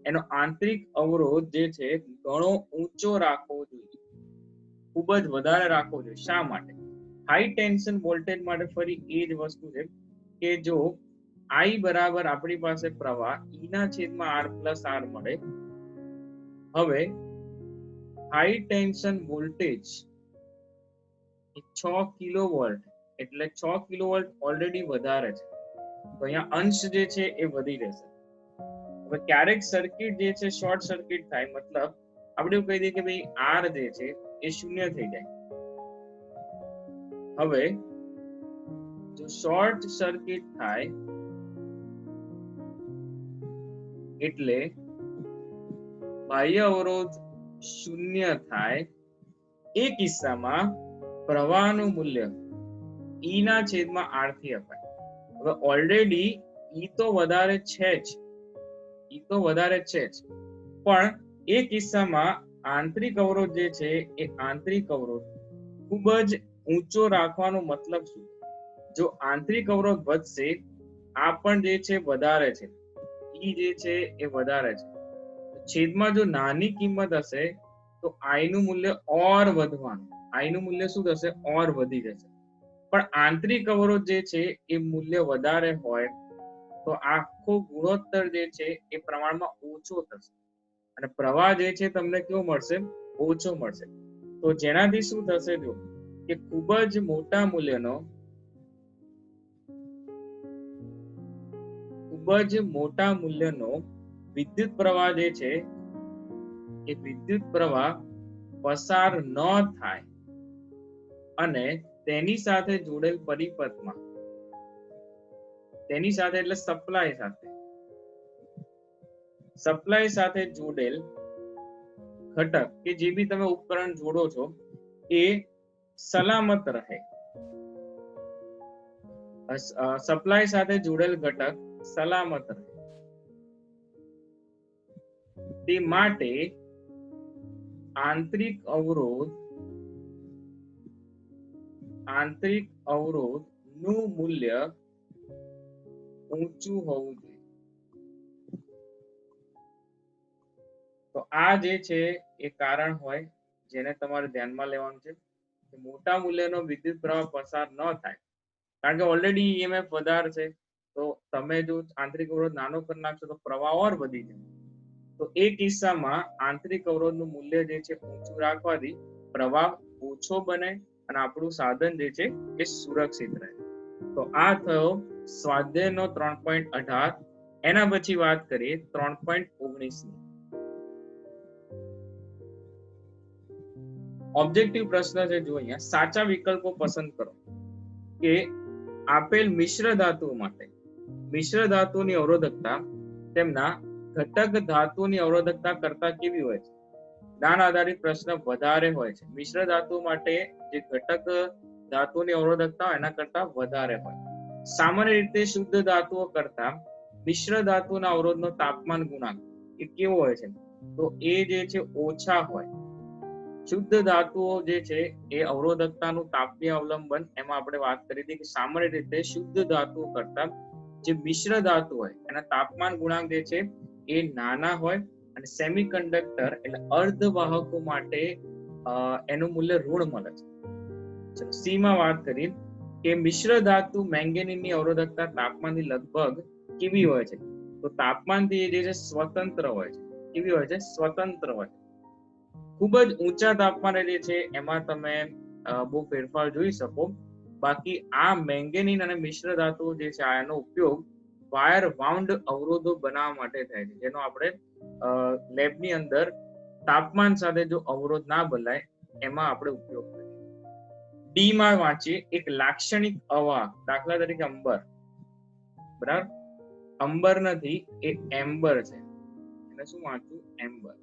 એનો આંતરિક અવરોધ જે છે ઘણો ઊંચો રાખવો જોઈએ, ખૂબ જ વધારે રાખવો જોઈએ. શા માટે? હાઈ ટેન્શન વોલ્ટેજ માટે ફરી એ જ વસ્તુ છે કે જો I બરાબર આપણી પાસે પ્રવાહ E ના છેદમાં r પ્લસ r મળે. હવે હાઈ ટેન્શન વોલ્ટેજ 6 કિલોવોલ્ટ એટલે 6 કિલોવોલ્ટ ઓલરેડી વધારે છે, તો અહીંયા અંશ જે છે એ વધી જશે. હવે ક્યારેક સર્કિટ જે છે શોર્ટ સર્કિટ થાય, મતલબ આપણે એવું કહી દઈએ કે ભાઈ r જે છે એ શૂન્ય થઈ જાય. હવે જો શોર્ટ સર્કિટ થાય એટલે બાહ્ય અવરોધ શૂન્ય થાય. એ કિસ્સામાં પ્રવાહનું મૂલ્ય E ના છેદમાં r થી અપાય. હવે ઓલરેડી E તો વધારે છે જ, પણ એ કિસ્સામાં આંતરિક અવરોધ જે છે એ આંતરિક અવરોધ ખૂબ જ ઊંચો રાખવાનો મતલબ શું? જો આંતરિક અવરોધ વધશે, આ પણ જે છે વધારે છે, E જે છે એ વધારે છે, છેદમાં જો નાની કિંમત હશે તો I નું મૂલ્ય ઓર વધવાનું. I નું મૂલ્ય શું થશે? ઓર વધી જશે. પણ આંતરિક અવરોધ જે છે એ મૂલ્ય વધારે હોય તો આખો ગુણોત્તર જે છે એ પ્રમાણમાં ઓછો થશે અને પ્રવાહ જે છે તમને કેવો મળશે? ઓછો મળશે. તો જેનાથી શું થશે? જો કે ખૂબ જ મોટા મૂલ્યનો વિદ્યુત પ્રવાહ જે છે એ વિદ્યુત પ્રવાહ પસાર ન થાય અને તેની સાથે જોડેલ પરિપથમાં, તેની સાથે એટલે સપ્લાય સાથે જોડેલ ઘટક કે જે બી તમે ઉપકરણ જોડો છો એ સલામત રહે. સપ્લાય સાથે જોડેલ ઘટક સલામત રહે તે માટે આંતરિક અવરોધ નું મૂલ્ય ઊંચું હોવું જોઈએ. તો આ જે છે એ કારણ હોય જેને તમારે ધ્યાનમાં લેવાનું છે. મોટા મૂલ્યનો વિદ્યુત પ્રવાહ પસાર ન થાય કારણ કે ઓલરેડી ઈએમએફ વધારે છે, તો તમે જો આંતરિક અવરોધ નાનો કરી નાખશો તો પ્રવાહ ઓર વધી જાય. તો એ કિસ્સામાં આંતરિક અવરોધનું મૂલ્ય જે છે ઊંચું રાખવાથી પ્રવાહ ઓછો બને અને આપણું સાધન જે છે એ સુરક્ષિત રહે. તો આ થયો સ્વાધ્યાયનો 3.18. એના પછી વાત કરીએ 3.19 ની. ઓબ્જેક્ટિવ પ્રશ્ન છે, જો અહીંયા સાચા વિકલ્પો પસંદ કરો કે આપેલ મિશ્ર ધાતુઓ માટે મિશ્ર ધાતુની અવરોધકતા તેમના ઘટક ધાતુની અવરોધકતા કરતા કેવી હોય છે. જ્ઞાન આધારિત પ્રશ્ન વધારે હોય છે. મિશ્ર ધાતુ માટે જે ઘટક ધાતુની અવરોધકતા એના કરતા વધારે હોય. સામાન્ય રીતે શુદ્ધ ધાતુઓ કરતા મિશ્ર ધાતુના અવરોધનો તાપમાન ગુણાંક એ કેવો હોય છે, તો એ જે છે ઓછા હોય. શુદ્ધ ધાતુઓ જે છે એ અવરોધકતાનું તાપીય અવલંબન, એમાં આપણે વાત કરી હતી કે સામાન્ય રીતે શુદ્ધ ધાતુઓ કરતા જે મિશ્ર ધાતુ હોય એના તાપમાન ગુણાંક જે છે એ નાના હોય. અને સેમિકન્ડક્ટર એટલે અર્ધવાહકો માટે એનું મૂલ્ય ઋણ મળે છે. ચલો સી માં વાત કરીએ કે મિશ્ર ધાતુ મેંગેનીઝની અવરોધકતા તાપમાનથી લગભગ કેવી હોય છે, તો તાપમાનથી જે છે સ્વતંત્ર હોય છે. કેવી હોય છે? સ્વતંત્ર હોય છે. ખૂબ જ ઊંચા તાપમાને જે છે એમાં તમે બહુ ફેરફાર જોઈ શકો. બાકી આ મેંગેનીઝ અને મિશ્ર ધાતુઓ જે છે આનો ઉપયોગ વાયર વાઉન્ડ અવરોધો બનાવવા માટે થાય છે, જેનો આપણે લેબની અંદર તાપમાન સાથે જો અવરોધ ના બદલાય એમાં આપણે ઉપયોગ કરીએ. ડી માં વાંચીએ એક લાક્ષણિક અવાહક, દાખલા તરીકે અંબર. બરાબર, અંબર નથી, એ એમ્બર છે. એને શું વાંચવું? એમ્બર.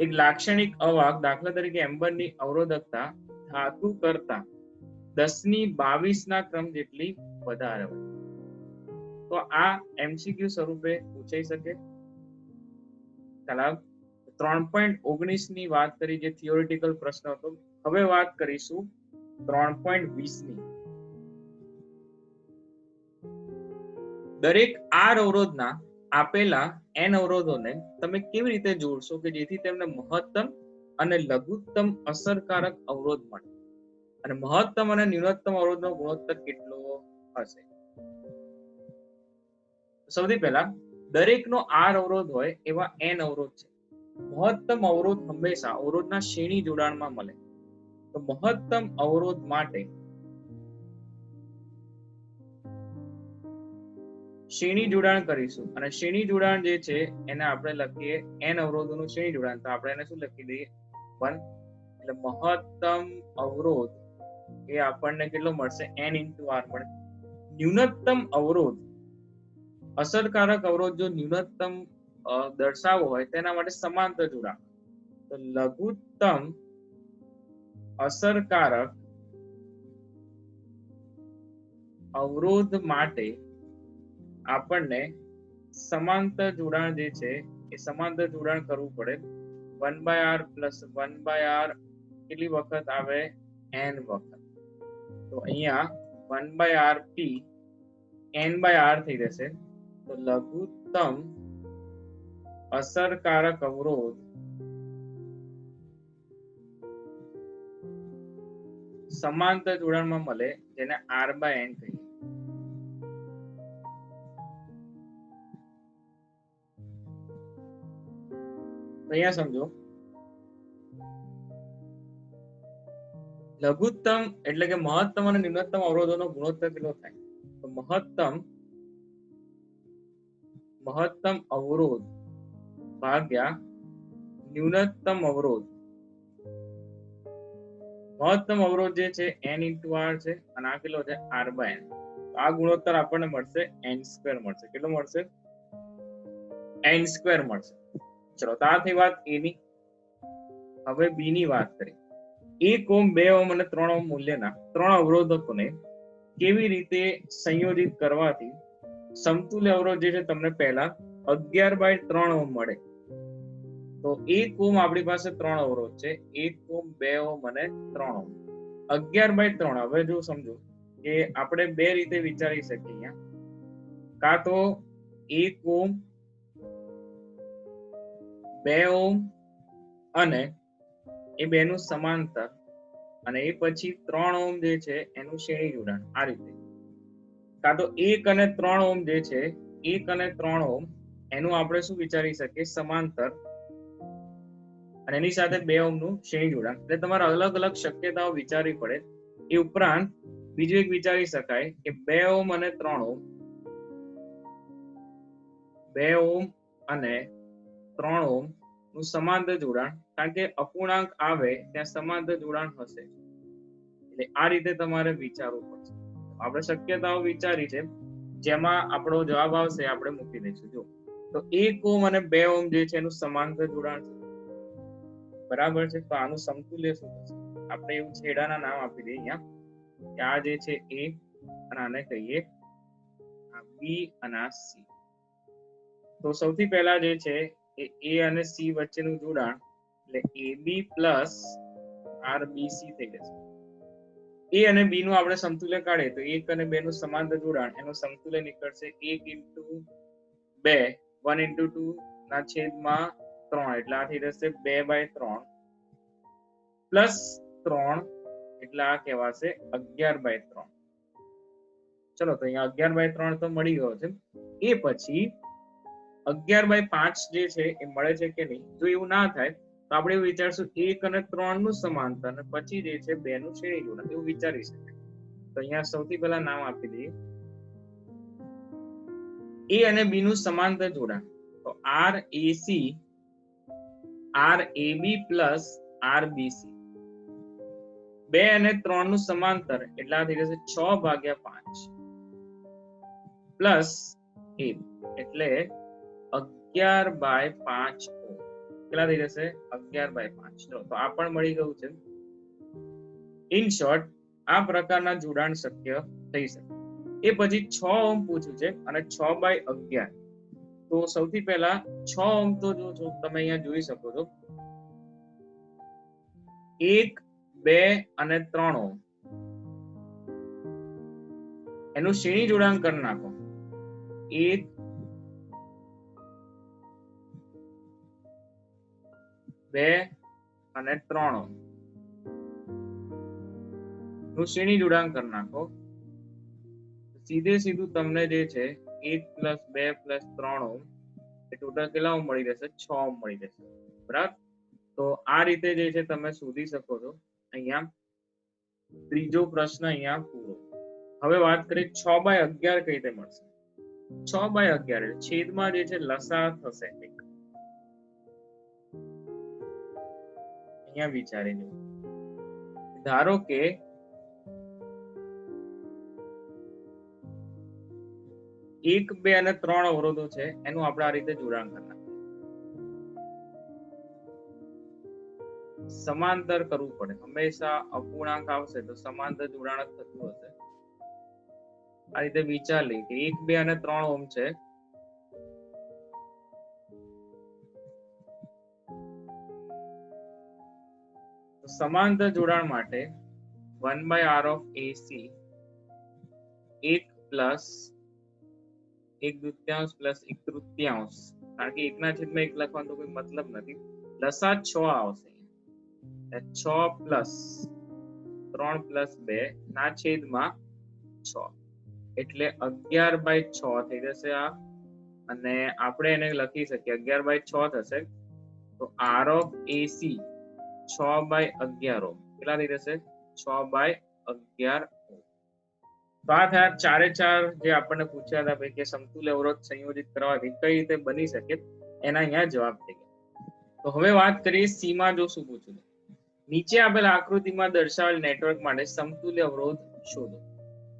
એક લાક્ષણિક અવાહક દાખલા તરીકે એમ્બરની અવરોધકતા ધાતુ કરતા 1022 ના ક્રમ જેટલી વધારે હોય. તો આ એમસીક્યુ સ્વરૂપે પૂછાઈ શકે. ચાલો 3.19 ની વાત કરી, જે થિયોરિટિકલ પ્રશ્ન હતો. હવે વાત કરીશું 3.20 ની. દરેક આર અવરોધના આપેલા n અવરોધોને તમે કેવી રીતે જોડશો કે જેથી તેમને મહત્તમ અને લઘુત્તમ અસરકારક અવરોધ મળે, અને મહત્તમ અને ન્યૂનતમ અવરોધનો ગુણોત્તર કેટલો હશે. સૌથી પહેલા દરેકનો આર અવરોધ હોય એવા n અવરોધ છે. મહત્તમ અવરોધ હંમેશા અવરોધના શ્રેણી જોડાણમાં મળે. તો મહત્તમ અવરોધ માટે શ્રેણી જોડાણ કરીશું, અને શ્રેણી જોડાણ જે છે એને આપણે લખીએ n અવરોધોનું શ્રેણી જોડાણ. તો આપણે એને શું લખી દઈએ? 1. એટલે મહત્તમ અવરોધ એ આપણને કેટલો મળશે? n × r મળે. ન્યૂનતમ અવરોધ, અસરકારક અવરોધ જો ન્યૂનતમ દર્શાવવો હોય તેના માટે સમાંતર જોડાણ. તો લઘુત્તમ અસરકારક અવરોધ માટે આપણને સમાંતર જોડાણ જે છે એ સમાંતર જોડાણ કરવું પડે. 1/r + 1/r કેટલી વખત આવે? n વખત. તો અહીંયા 1/rp n/r થઈ જશે. તો લઘુત્તમ અસરકારક અવરોધ સમાંતર જોડાણમાં મળે, જેને r/n કહીએ. અહીંયા સમજો, લઘુત્તમ એટલે કે મહત્તમ અને ન્યૂનતમ અવરોધોનો ગુણોત્તર કેટલો થાય? તો મહત્તમ અવરોધ ભાગ્યા ન્યૂનતમ અવરોધ. મહત્તમ અવરોધ જે છે n × r છે, અને આ કેટલો છે? r/n. આ ગુણોત્તર આપણને મળશે n² મળશે. કેટલો મળશે? n² મળશે. ચલો તો આ થઈ વાત a ની. હવે b ની વાત કરીએ. 1 ઓહ્મ, 2 ઓહ્મ અને 3 ઓહ્મ મૂલ્યના 3 અવરોધકોને કેવી રીતે સંયોજિત કરવાથી સમતુલ્ય અવરોધ જે છે તમને પહેલા 11/3 ઓહ્મ મળે. તો 1 ઓહ્મ આપણી પાસે 3 અવરોધ છે, 1 ઓહ્મ, 2 ઓહ્મ અને 3 ઓહ્મ. 11/3. હવે જો સમજો કે આપણે બે રીતે વિચારી શકીએ અહીંયા. કાં તો 1 ઓહ્મ 2 ઓહ્મ અને એ બેનું સમાંતર અને એ પછી 3 ઓહ્મ જે છે એનું શ્રેણી જોડાણ. આ રીતે કાં તો 1 અને 3 ઓહ્મ જે છે 1 અને 3 ઓહ્મ એનું આપણે શું વિચારી શકીએ સમાંતર અને એની સાથે 2 ઓહ્મ નું શ્રેણી જોડાણ. એટલે તમારે અલગ અલગ શક્યતાઓ વિચારવી પડે. એ ઉપરાંત બીજું એક વિચારી શકાય કે 2 ઓહ્મ અને 3 ઓહ્મ 2 ઓહ્મ અને 3 ઓહ્મ નું સમાંતર જોડાણ, કારણ કે અપૂર્ણાંક આવે ત્યાં સમાંતર જોડાણ હશે. એટલે આ રીતે તમારે વિચારવું પડશે. આપણે શક્યતાઓ વિચારી છે, જેમાં આપણો જવાબ આવશે આપણે મૂકી દઈશું. જો તો 1 ઓહ્મ અને 2 ઓહ્મ જે છે એનું સમાંતર જોડાણ છે, બરાબર છે. તો આનું સમતુલ્ય શું થશે? આપણે એવું છેડાના નામ આપી દઈએ અહીંયા કે આ જે છે A અને આને કહીએ આ B અને આ C. તો સૌથી પહેલા જે છે એ A અને C વચ્ચેનું જોડાણ એટલે AB પ્લસ RBC થઈ જશે. A અને B નું આપણે સમતુલ્ય કાઢીએ તો 1 અને 2 નું સમાંતર જોડાણ એનું સમતુલ્ય નીકળશે 1 into 2 1 into 2 ના છેદમાં 3 એટલે આ થઈ જશે 2/3 પ્લસ 3 એટલે આ કહેવાશે 11/3. ચલો તો અહીંયા 11/3 તો મળી ગયો છે. એ પછી 11/5 જે છે એ મળે છે કે નહીં? જો એવું ના થાય તો આપણે એવું વિચારશું 1 અને 3 નું સમાંતર અને પછી જે છે 2 નું શ્રેણી જોડાણ એવું વિચારી શકાય. તો અહીંયા સૌથી પહેલા નામ આપી દઈએ A અને B નું સમાંતર જોડાણ. તો RAC RAB પ્લસ RBC. 2 અને 3 નું સમાંતર એટલે આ થઈ જશે 6/5 પ્લસ 1 એટલે 11/5 ઓહ્મ. કેટલા થઈ જશે? 11/5. ચલો તો આ પણ મળી ગયું છે. ઇન શોર્ટ આ પ્રકારના જોડાણ શક્ય થઈ શકે. એ પછી 6 ઓહ્મ પૂછ્યું છે અને 6/11. તો સૌથી પહેલા 6 ઓહ્મ તો જો તમે અહીંયા જોઈ શકો છો 1 2 અને 3 ઓહ્મ એનું શ્રેણી જોડાણ કરી નાખો. 1 2 અને 3 ઓહ્મ નું શ્રેણી જોડાણ કરી નાખો. સીધે સીધું તમને જે છે 1 + 2 + 3 ઓહ્મ એ ટોટલ કેટલા ઓહ્મ મળી જશે? 6 ઓહ્મ મળી જશે. બરાબર. તો આ રીતે જે છે તમે શોધી શકો છો. અહીંયા ત્રીજો પ્રશ્ન અહીંયા પૂરો. હવે વાત કરીએ 6/11 કઈ રીતે મળશે? 6/11 એટલે છેદમાં જે છે લસા થશે. અહીંયા વિચારી લો. ધારો કે 1 2 અને 3 અવરોધો છે એનું આપણે આ રીતે જોડાણ કરવું. સમાંતર કરવું પડે. હંમેશા અપૂર્ણાંક આવશે તો સમાંતર જોડાણ જ થતું હશે. આ રીતે વિચાર લઈએ કે 1 2 અને 3 ઓહ્મ છે. સમાંતર જોડાણ માટે 1/r of AC 1 plus 1/2 plus 1/3, કારણ કે 1/1 લખવાનો કોઈ મતલબ નથી. લસા 6 આવશે. 6 પ્લસ 3 પ્લસ 2 ના છેદમાં 6 એટલે 11/6 થઈ જશે આ. અને આપણે એને લખી શકીએ 11/6 થશે. તો R of AC 6/11 ઓહ્મ કેટલા થઈ જશે? 6/11 ઓહ્મ. તો આ થયા 4 જે આપણને પૂછ્યા હતા ભાઈ કે સમતુલ્ય અવરોધ સંયોજિત કરવાથી કઈ રીતે બની શકે, એના અહીંયા જવાબ થઈ ગયા. તો હવે વાત કરીએ સી માં. જો શું પૂછ્યું? નીચે આપેલ આકૃતિમાં દર્શાવેલ નેટવર્ક માટે સમતુલ્ય અવરોધ શોધો.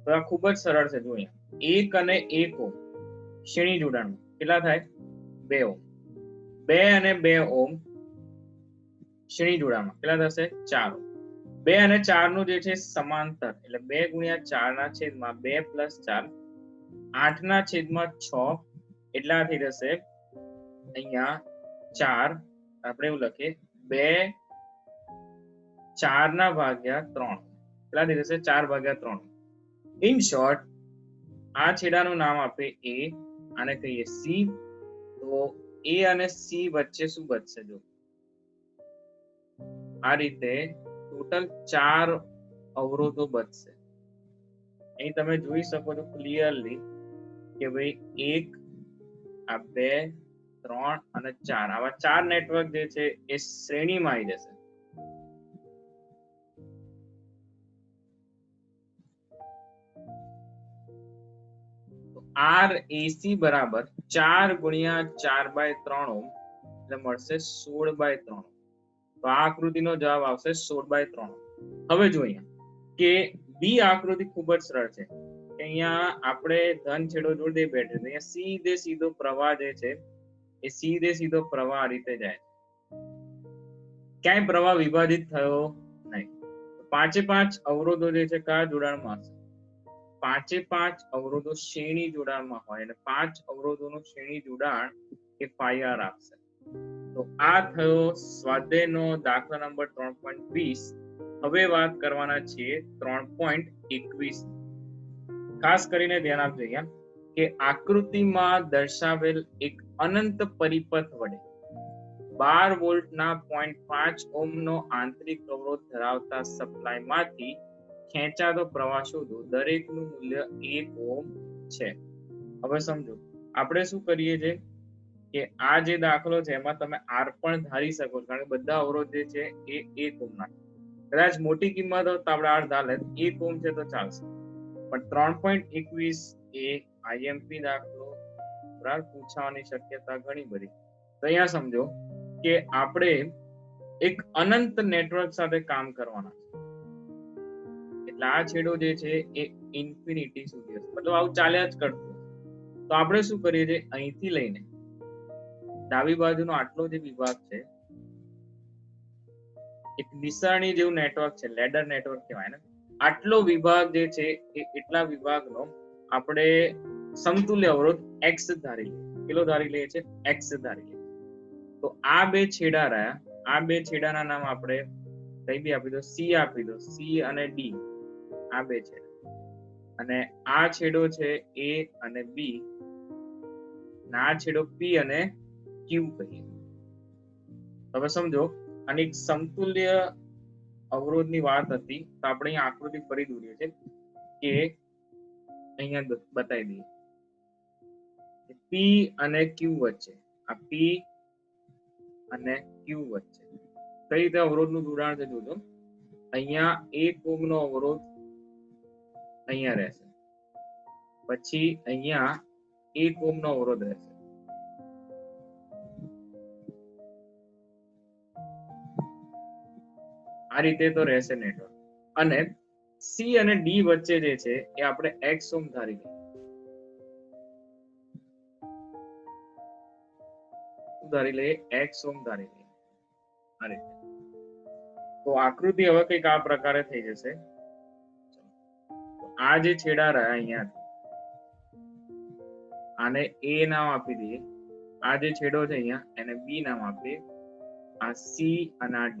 તો આ ખૂબ જ સરળ છે. જો અહીંયા 1 અને 1 ઓહ્મ શ્રેણી જોડાણ કેટલા થાય? 2 ઓહ્મ. 2 અને 2 ઓહ્મ શ્રેણી જોડાણમાં કેટલા થશે? 4 ઓહ્મ. 2 અને 4 નું જે છે સમાંતર એટલે 2 × 4 ના છેદમાં 2 + 4 8 ના છેદમાં 6 એટલા થઈ જશે અહીંયા 4. આપણે એવું લખીએ 2 4 ના ભાગ્યા 3 કેટલા થઈ જશે? 4/3. ઇન શોર્ટ આ છેડાનું નામ આપે A, આને કહીએ C. તો એ અને સી વચ્ચે શું બચશે? જો આ રીતે ટોટલ 4 અવરોધો બચશે. અહીં તમે જોઈ શકો છો ક્લિયરલી કે ભાઈ 1, આ 2, 3 અને 4 આવા 4 નેટવર્ક જે છે એ શ્રેણીમાં આવી જશે. RAC બરાબર 4 ગુણ્યા 4/3 ઓહ્મ એટલે મળશે 16/3. તો આ આકૃતિનો જવાબ આવશે 16/3. હવે જો અહીંયા કે બી આકૃતિ ખૂબ જ સરળ છે કે અહીંયા આપણે ધન છેડો જોડે બેઠે છે. અહીંયા સીધે સીધો પ્રવાહ જે છે એ સીધે સીધો પ્રવાહ આ રીતે જાય, ક્યાંય પ્રવાહ વિભાજિત થયો નહીં. 5 અવરોધો જે છે કયા જોડાણમાં હશે? 5 અવરોધો શ્રેણી જોડાણમાં હોય અને 5 અવરોધોનું શ્રેણી જોડાણ એ φr આપશે. તો આ થયો સ્વાધ્યાયનો દાખલા નંબર 3.20. હવે વાત કરવાના છીએ 3.21. ખાસ કરીને ધ્યાન આપજો અહીંયા કે આકૃતિમાં દર્શાવેલ એક અનંત પરિપથ વડે 12 વોલ્ટના 0.5 ઓહ્મનો આંતરિક અવરોધ ધરાવતા સપ્લાયમાંથી ખેંચાતો પ્રવાહ શોધો. દરેકનું મૂલ્ય 1 ઓહ્મ છે. હવે સમજો આપણે શું કરીએ છીએ કે આ જે દાખલો છે એમાં તમે R પણ ધારી શકો છો, કારણ કે બધા અવરોધ જે છે એ 1 ઓહ્મના. કદાચ મોટી કિંમત હોય તો આપણે R ધારે 1 ઓહ્મ છે તો ચાલશે, પણ 3.21 એ IMP દાખલો બરાબર પૂછવાની શક્યતા ઘણી બધી. તો અહીંયા સમજો કે આપણે એક અનંત નેટવર્ક સાથે કામ કરવાના છે, એટલે આ છેડો જે છે એ ઇન્ફિનિટી સુધી હશે, મતલબ આવું ચાલ્યા જ કરતું. તો આપણે શું કરીએ છીએ, અહીંથી લઈને ડાબી બાજુનો આટલો જે વિભાગ છે એક નિશાની જેવું નેટવર્ક છે, લેડર નેટવર્ક કહેવાય ને, આટલો વિભાગ જે છે એ એટલા વિભાગનો આપણે સમતુલ્ય અવરોધ x ધારી લઈએ. કેટલો ધારી લઈએ છે? x ધારી લઈએ. તો આ બે છેડા રહ્યા, આ બે છેડાના નામ આપણે કઈ બી આપી દો, C આપી દો, C અને D આ બે છેડા, અને આ છેડો છે A અને B, આ છેડો P અને Q કહીએ. હવે સમજો અને એક સમતુલ્ય અવરોધની વાત હતી તો આપણે અહીંયા આકૃતિ ફરી દોરીએ છે કે અહીંયા બતાવી દઈએ P અને Q વચ્ચે, આ P અને Q વચ્ચે કઈ રીતે અવરોધનું જોડાણ છે જોજો. અહીંયા 1 ઓહ્મનો અવરોધ અહીંયા રહેશે, પછી અહીંયા 1 ઓહ્મનો અવરોધ રહેશે, આ રીતે તો રહેશે નેટવર્ક. અને C અને D વચ્ચે જે છે એ આપણે x ઓહ્મ ધારી લઈએ. ધારી લઈએ x ઓહ્મ ધારી લઈએ આ રીતે. તો આકૃતિ હવે કંઈક આ પ્રકારે થઈ જશે. આ જે છેડા રહ્યા અહીંયા, આને A નામ આપી દઈએ, આ જે છેડો છે અહીંયા એને B નામ આપીએ, આ C અને આ D.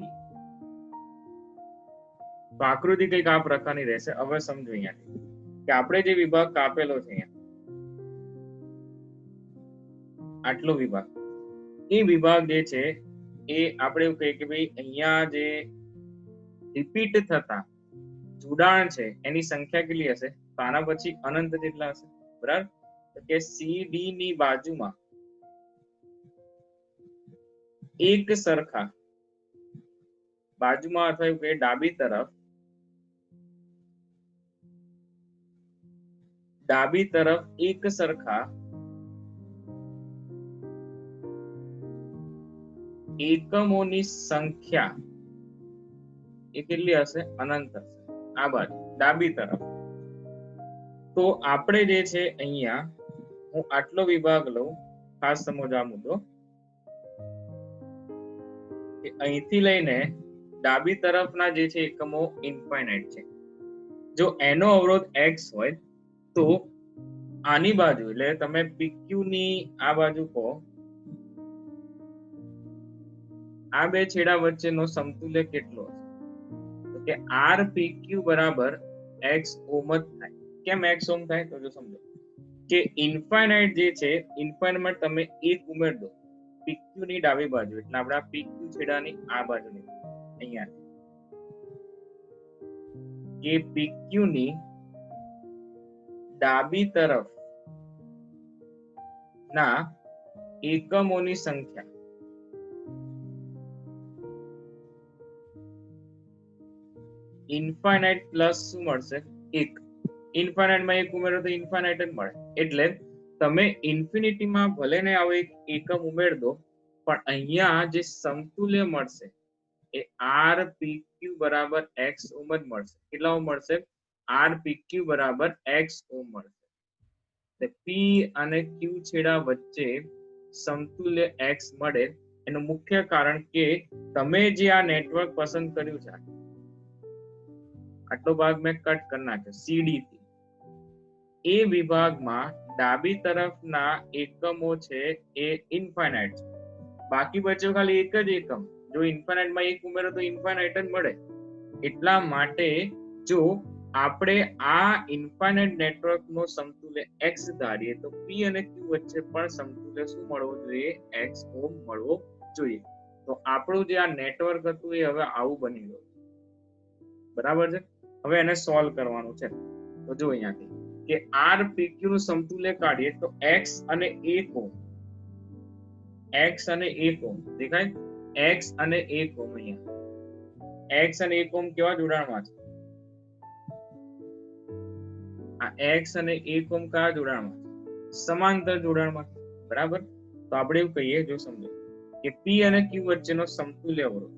તો આકૃતિ કંઈક આ પ્રકારની રહેશે. હવે સમજો અહીંયા કે આપણે જે વિભાગ કાપેલો છે અહીંયા આટલો વિભાગ, એ વિભાગ જે છે એ આપણે એવું કહીએ કે ભાઈ અહીંયા જે રિપીટ થતા જોડાણ છે એની સંખ્યા કેટલી હશે? તો આના પછી અનંત જેટલા હશે, બરાબર. તો કે CD ની બાજુમાં એક સરખા બાજુમાં અથવા એવું કે ડાબી તરફ એક સરખા એકમોની સંખ્યા એ કેટલી હશે? અનંત હશે. આ બાજુ ડાબી તરફ. તો આપણે જે છે અહીંયા હું આટલો વિભાગ લઉં, ખાસ સમજો મુદ્દો કે અહીંથી લઈને ડાબી તરફના જે છે એકમો ઇન્ફાઇનાઇટ છે. જો એનો અવરોધ x હોય તો આની બાજુ એટલે તમે PQ ની આ બાજુ કહો, આ બે છેડા વચ્ચેનો સમતુલ્ય કેટલો હશે? તો કે RPQ બરાબર x ઓહ્મ જ થાય. કેમ x ઓહ્મ થાય? તો જો સમજો કે ઇન્ફાઇનાઇટ જે છે, ઇન્ફાઇનાઇટમાં તમે 1 ઉમેર દો PQ ની ડાબી બાજુ એટલે આપણે આ PQ છેડાની આ બાજુની અહીંયા કે PQ ની ડાબી તરફ ના એકમોની સંખ્યા ઇન્ફાઇનાઇટ પ્લસ શું મળશે? 1. ઇન્ફાઇનાઇટ માં 1 ઉમેરો તો ઇન્ફાઇનાઇટ જ મળે. એટલે તમે ઇન્ફિનિટીમાં ભલે ને આવો એક એકમ ઉમેર દો, પણ અહીંયા જે સમતુલ્ય મળશે એ RPQ બરાબર x ઓમ જ મળશે. કેટલા ઓમ મળશે? RPQ બરાબર x ઓમ મળશે. P અને Q છેડા વચ્ચે સમતુલ્ય x મળે એનું મુખ્ય કારણ કે તમે જે આ નેટવર્ક પસંદ કર્યું છે, આટલો ભાગ મેં કટ કરી નાખ્યો CD થી, એ વિભાગમાં ડાબી તરફના એકમો છે એ ઇન્ફાઇનાઇટ છે. બાકી બચ્યો ખાલી એક જ એકમ. જો ઇન્ફાઇનાઇટ માં 1 ઉમેરો તો ઇન્ફાઇનાઇટ જ મળે. એટલા માટે જો આપણે આ ઇન્ફાઇનાઇટ નેટવર્ક નો સમતુલ્ય x ધારીએ તો P અને Q વચ્ચે પણ સમતુલ્ય શું મળવો જોઈએ? x ઓમ મળવો જોઈએ. તો આપણું જે આ નેટવર્ક હતું એ હવે આવું બની ગયું. બરાબર છે? હવે એને સોલ્વ કરવાનું છે. તો જો અહીંયાથી કે RPQ નું સમતુલ્ય કાઢીએ તો x અને 1 ઓમ, x અને 1 ઓમ દેખાય? x અને 1 ઓમ, અહીંયા x અને 1 ઓમ કેવા જોડાણમાં છે? આ x અને 1 ઓમ કયા જોડાણમાં છે? સમાંતર જોડાણમાં. બરાબર? તો આપણે એવું કહીએ, જો સમજો કે P અને Q વચ્ચેનો સમતુલ્ય અવરોધ,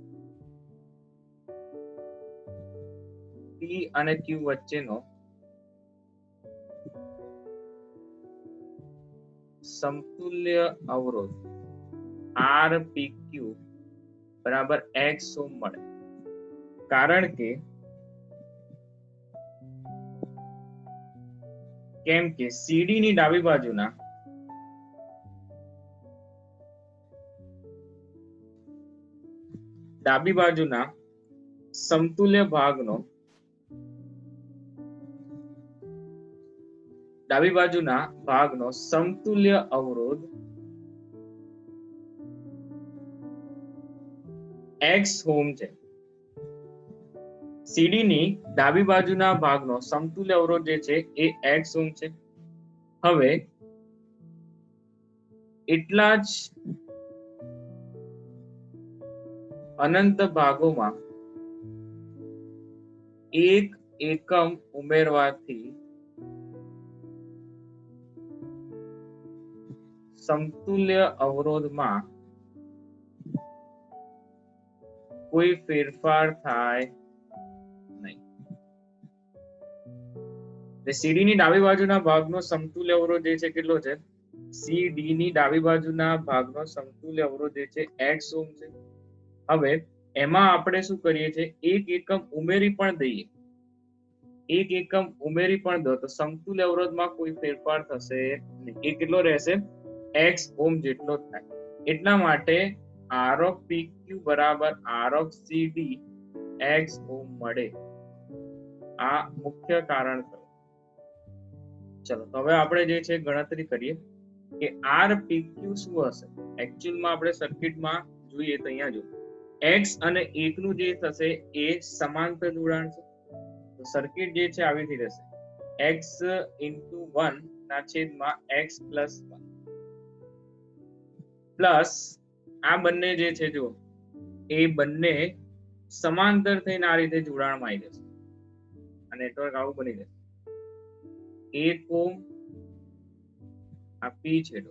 P અને Q વચ્ચેનો સમતુલ્ય અવરોધ RPQ બરાબર x ઓમ મળે. કારણ કે કેમ કે CD ની ડાબી બાજુના સમતુલ્ય ભાગનો સમતુલ્ય અવરોધ x ઓમ છે. CD ની ડાબી બાજુના ભાગનો સમતુલ્ય અવરોધ જે છે એ x ઓમ છે. હવે એટલા જ અનંત ભાગોમાં એક એકમ ઉમેરવાથી સમતુલ્ય અવરોધમાં કોઈ ફેરફાર થાય નહીં. CD ની ડાબી બાજુના ભાગનો સમતુલ્ય અવરોધ જે છે કેટલો છે? CD ની ડાબી બાજુના ભાગનો સમતુલ્ય અવરોધ જે છે x ઓમ છે. હવે એમાં આપણે શું કરીએ છીએ? એક એકમ ઉમેરી પણ દઈએ. એક એકમ ઉમેરી પણ દો તો સમતુલ્ય અવરોધમાં કોઈ ફેરફાર થશે નહીં. એ કેટલો રહેશે? x ઓમ જેટલો થાય. એટલા માટે R of PQ બરાબર R of CD x ઓમ મળે. આ મુખ્ય કારણ છે. ચલો તો હવે આપણે જે છે ગણતરી કરીએ કે RPQ શું હશે. એકચ્યુઅલમાં આપણે સર્કિટમાં જોઈએ તો અહીંયા જો x અને 1 નું જે થશે એ સમાંતર જોડાણ છે. તો સર્કિટ જે છે આવી રીતે રહેશે, x into 1 ના છેદમાં x plus 1 પ્લસ આ બંને જે છે જો એ બંને સમાંતર થઈને આ રીતે જોડાણમાં આવી જશે. આ નેટવર્ક આવું બની જશે. 1 ઓમ આ P છેડો,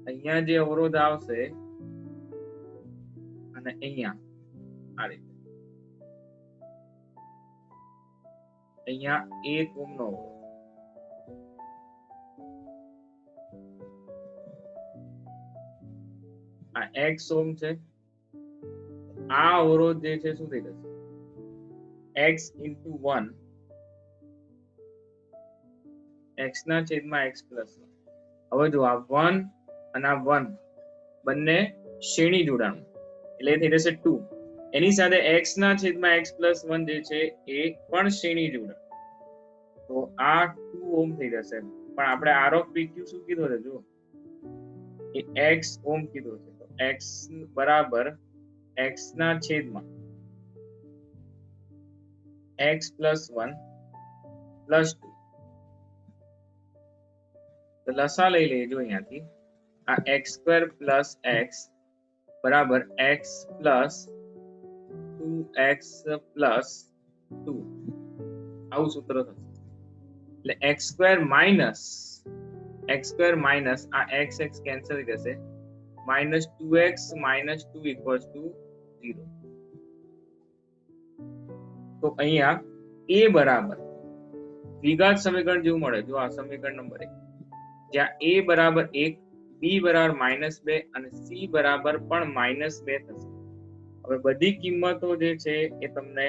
અહીંયા જે અવરોધ આવશે અને અહીંયા આ રીતે અહીંયા 1 ઓમ નો અવરોધ, આ x ઓમ છે. આ અવરોધ જે છે શું થઈ જશે? x into 1 x ના છેદમાં x plus 1. હવે જો આ 1 અને આ 1 બંને શ્રેણી જોડાણ એટલે થઈ જશે 2. એની સાથે x ના છેદમાં x plus 1 જે છે એ પણ શ્રેણી જોડાણ, તો આ 2 ઓમ થઈ જશે. પણ આપણે R of PQ શું કીધું છે? જો એ x ઓમ કીધું છે, તો x બરાબર x ના છેદમાં x પ્લસ 1 પ્લસ 2, તો લસા લઈ લેજો અહીંયાથી, આ x² પ્લસ x બરાબર x પ્લસ 2x પ્લસ 2, આવું સૂત્ર થશે. એટલે x² માઇનસ આ x કેન્સલ થશે, minus 2x minus 2 equals to 0. તો અહીંયા a બરાબર દ્વિઘાત સમીકરણ જેવું મળે. જો આ સમીકરણ નંબર 1, જ્યાં a બરાબર 1, b બરાબર -2 અને c બરાબર પણ -2 થશે. હવે બધી કિંમતો જે છે એ તમને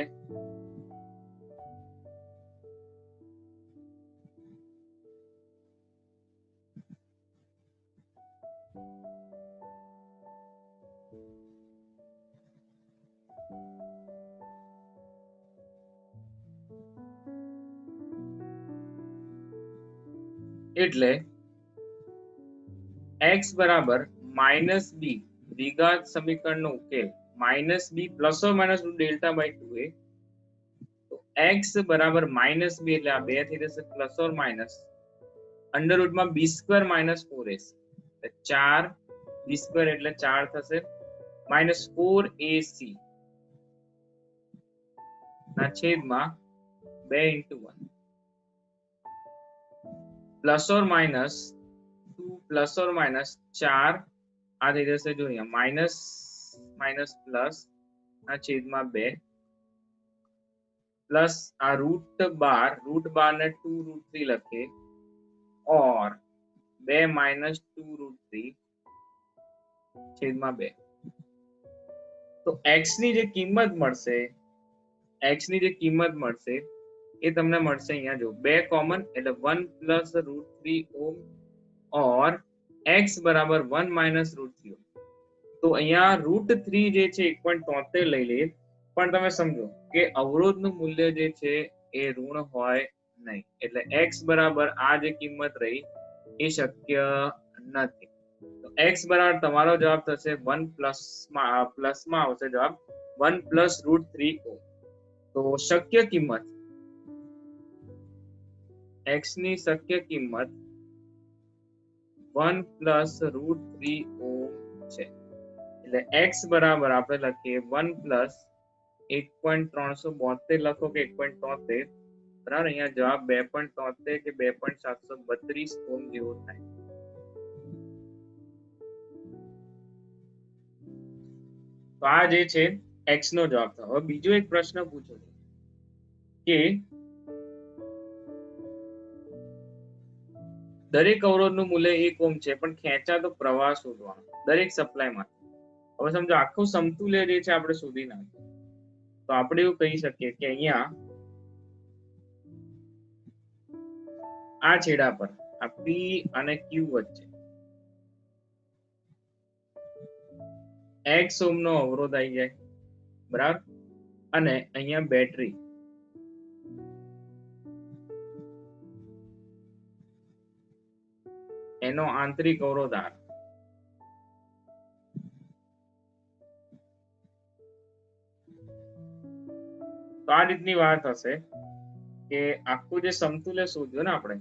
એટલે x બરાબર -b દ્વિઘાત સમીકરણનો ઉકેલ -b plus or minus √delta/2a, તો x બરાબર -b એટલે આ 2 થઈ જશે plus or minus અંડરરૂટમાં b² - 4ac, 4 b² એટલે 4 થશે, -4ac ના છેદમાં 2 × 1 plus or minus 2 plus or minus 4, આ થઈ જશે જો અહીંયા માઇનસ માઇનસ પ્લસ ના છેદમાં 2 પ્લસ આ √12 ને 2√3 લખીએ ઓર 2 માઇનસ 2√3 છેદમાં 2. તો x ની જે કિંમત મળશે એ તમને મળશે અહીંયા જો 2 કોમન એટલે 1 પ્લસ √3 ઓમ ઓર x બરાબર 1 માઇનસ √3 ઓમ. તો અહીંયા √3 જે છે 1.73 લઈ લઈએ, પણ તમે સમજો કે અવરોધનું મૂલ્ય જે છે એ ઋણ હોય નહીં, એટલે x બરાબર આ જે કિંમત રહી એ શક્ય નથી. તો x બરાબર તમારો જવાબ થશે 1 પ્લસમાં આવશે જવાબ 1 પ્લસ √3 ઓમ. તો શક્ય કિંમત x ની શક્ય કિંમત 1 પ્લસ √3 ઓમ છે. એટલે x બરાબર આપણે લખીએ 1 પ્લસ 1.372 લખો કે 1.73, બરાબર. અહીંયા જવાબ 2.73 કે 2.732 ઓમ જેવો થાય. તો આ જે છે x નો જવાબ થયો. હવે બીજો એક પ્રશ્ન પૂછો કે દરેક અવરોધનું મૂલ્ય 1 ઓમ છે પણ ખેંચાતો પ્રવાહ શોધવાનો દરેક સપ્લાયમાં. હવે સમજો આખું સમતુલ્ય જે છે આપણે શોધી નાખીએ, તો આપણે એવું કહી શકીએ કે અહીંયા આ છેડા પર આ p અને q વચ્ચે x ઓમ નો અવરોધ આવી જાય, બરાબર. અને અહીંયા બેટરી એનો આંતરિક અવરોધ R. તો આ રીતની વાત હશે કે આખું જે સમતુલ્ય શોધ્યું ને આપણે,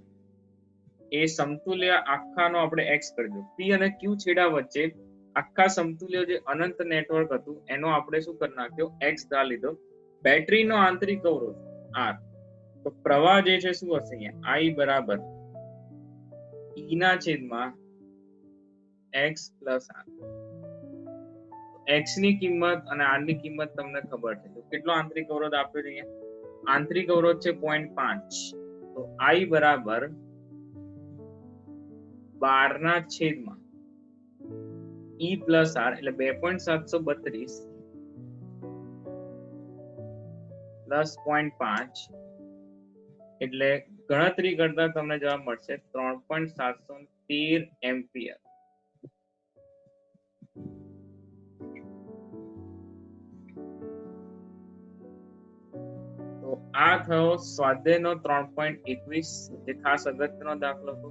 એ સમતુલ્ય આખાનો આપણે x કરજો. p અને q છેડા વચ્ચે આખા સમતુલ્ય જે અનંત નેટવર્ક હતું એનો આપણે શું કરી નાખ્યો x ધા લીધો. બેટરીનો આંતરિક અવરોધ R. તો પ્રવાહ જે છે શું હશે અહીંયા I બરાબર E ના છેદમાં x પ્લસ R. x ની કિંમત અને r ની કિંમત તમને ખબર છે. તો કેટલો આંતરિક અવરોધ આપ્યો છે અહીંયા? આંતરિક અવરોધ છે 0.5. તો I બરાબર 12 ના છેદમાં E પ્લસ R એટલે 2.732 પ્લસ 0.5 એટલે ગણતરી કરતા તમને જવાબ મળશે 3.713 એમ્પિયર. તો આ થયો સ્વાધ્યાયનો 3.21 જે ખાસ અગત્યનો દાખલો હતો.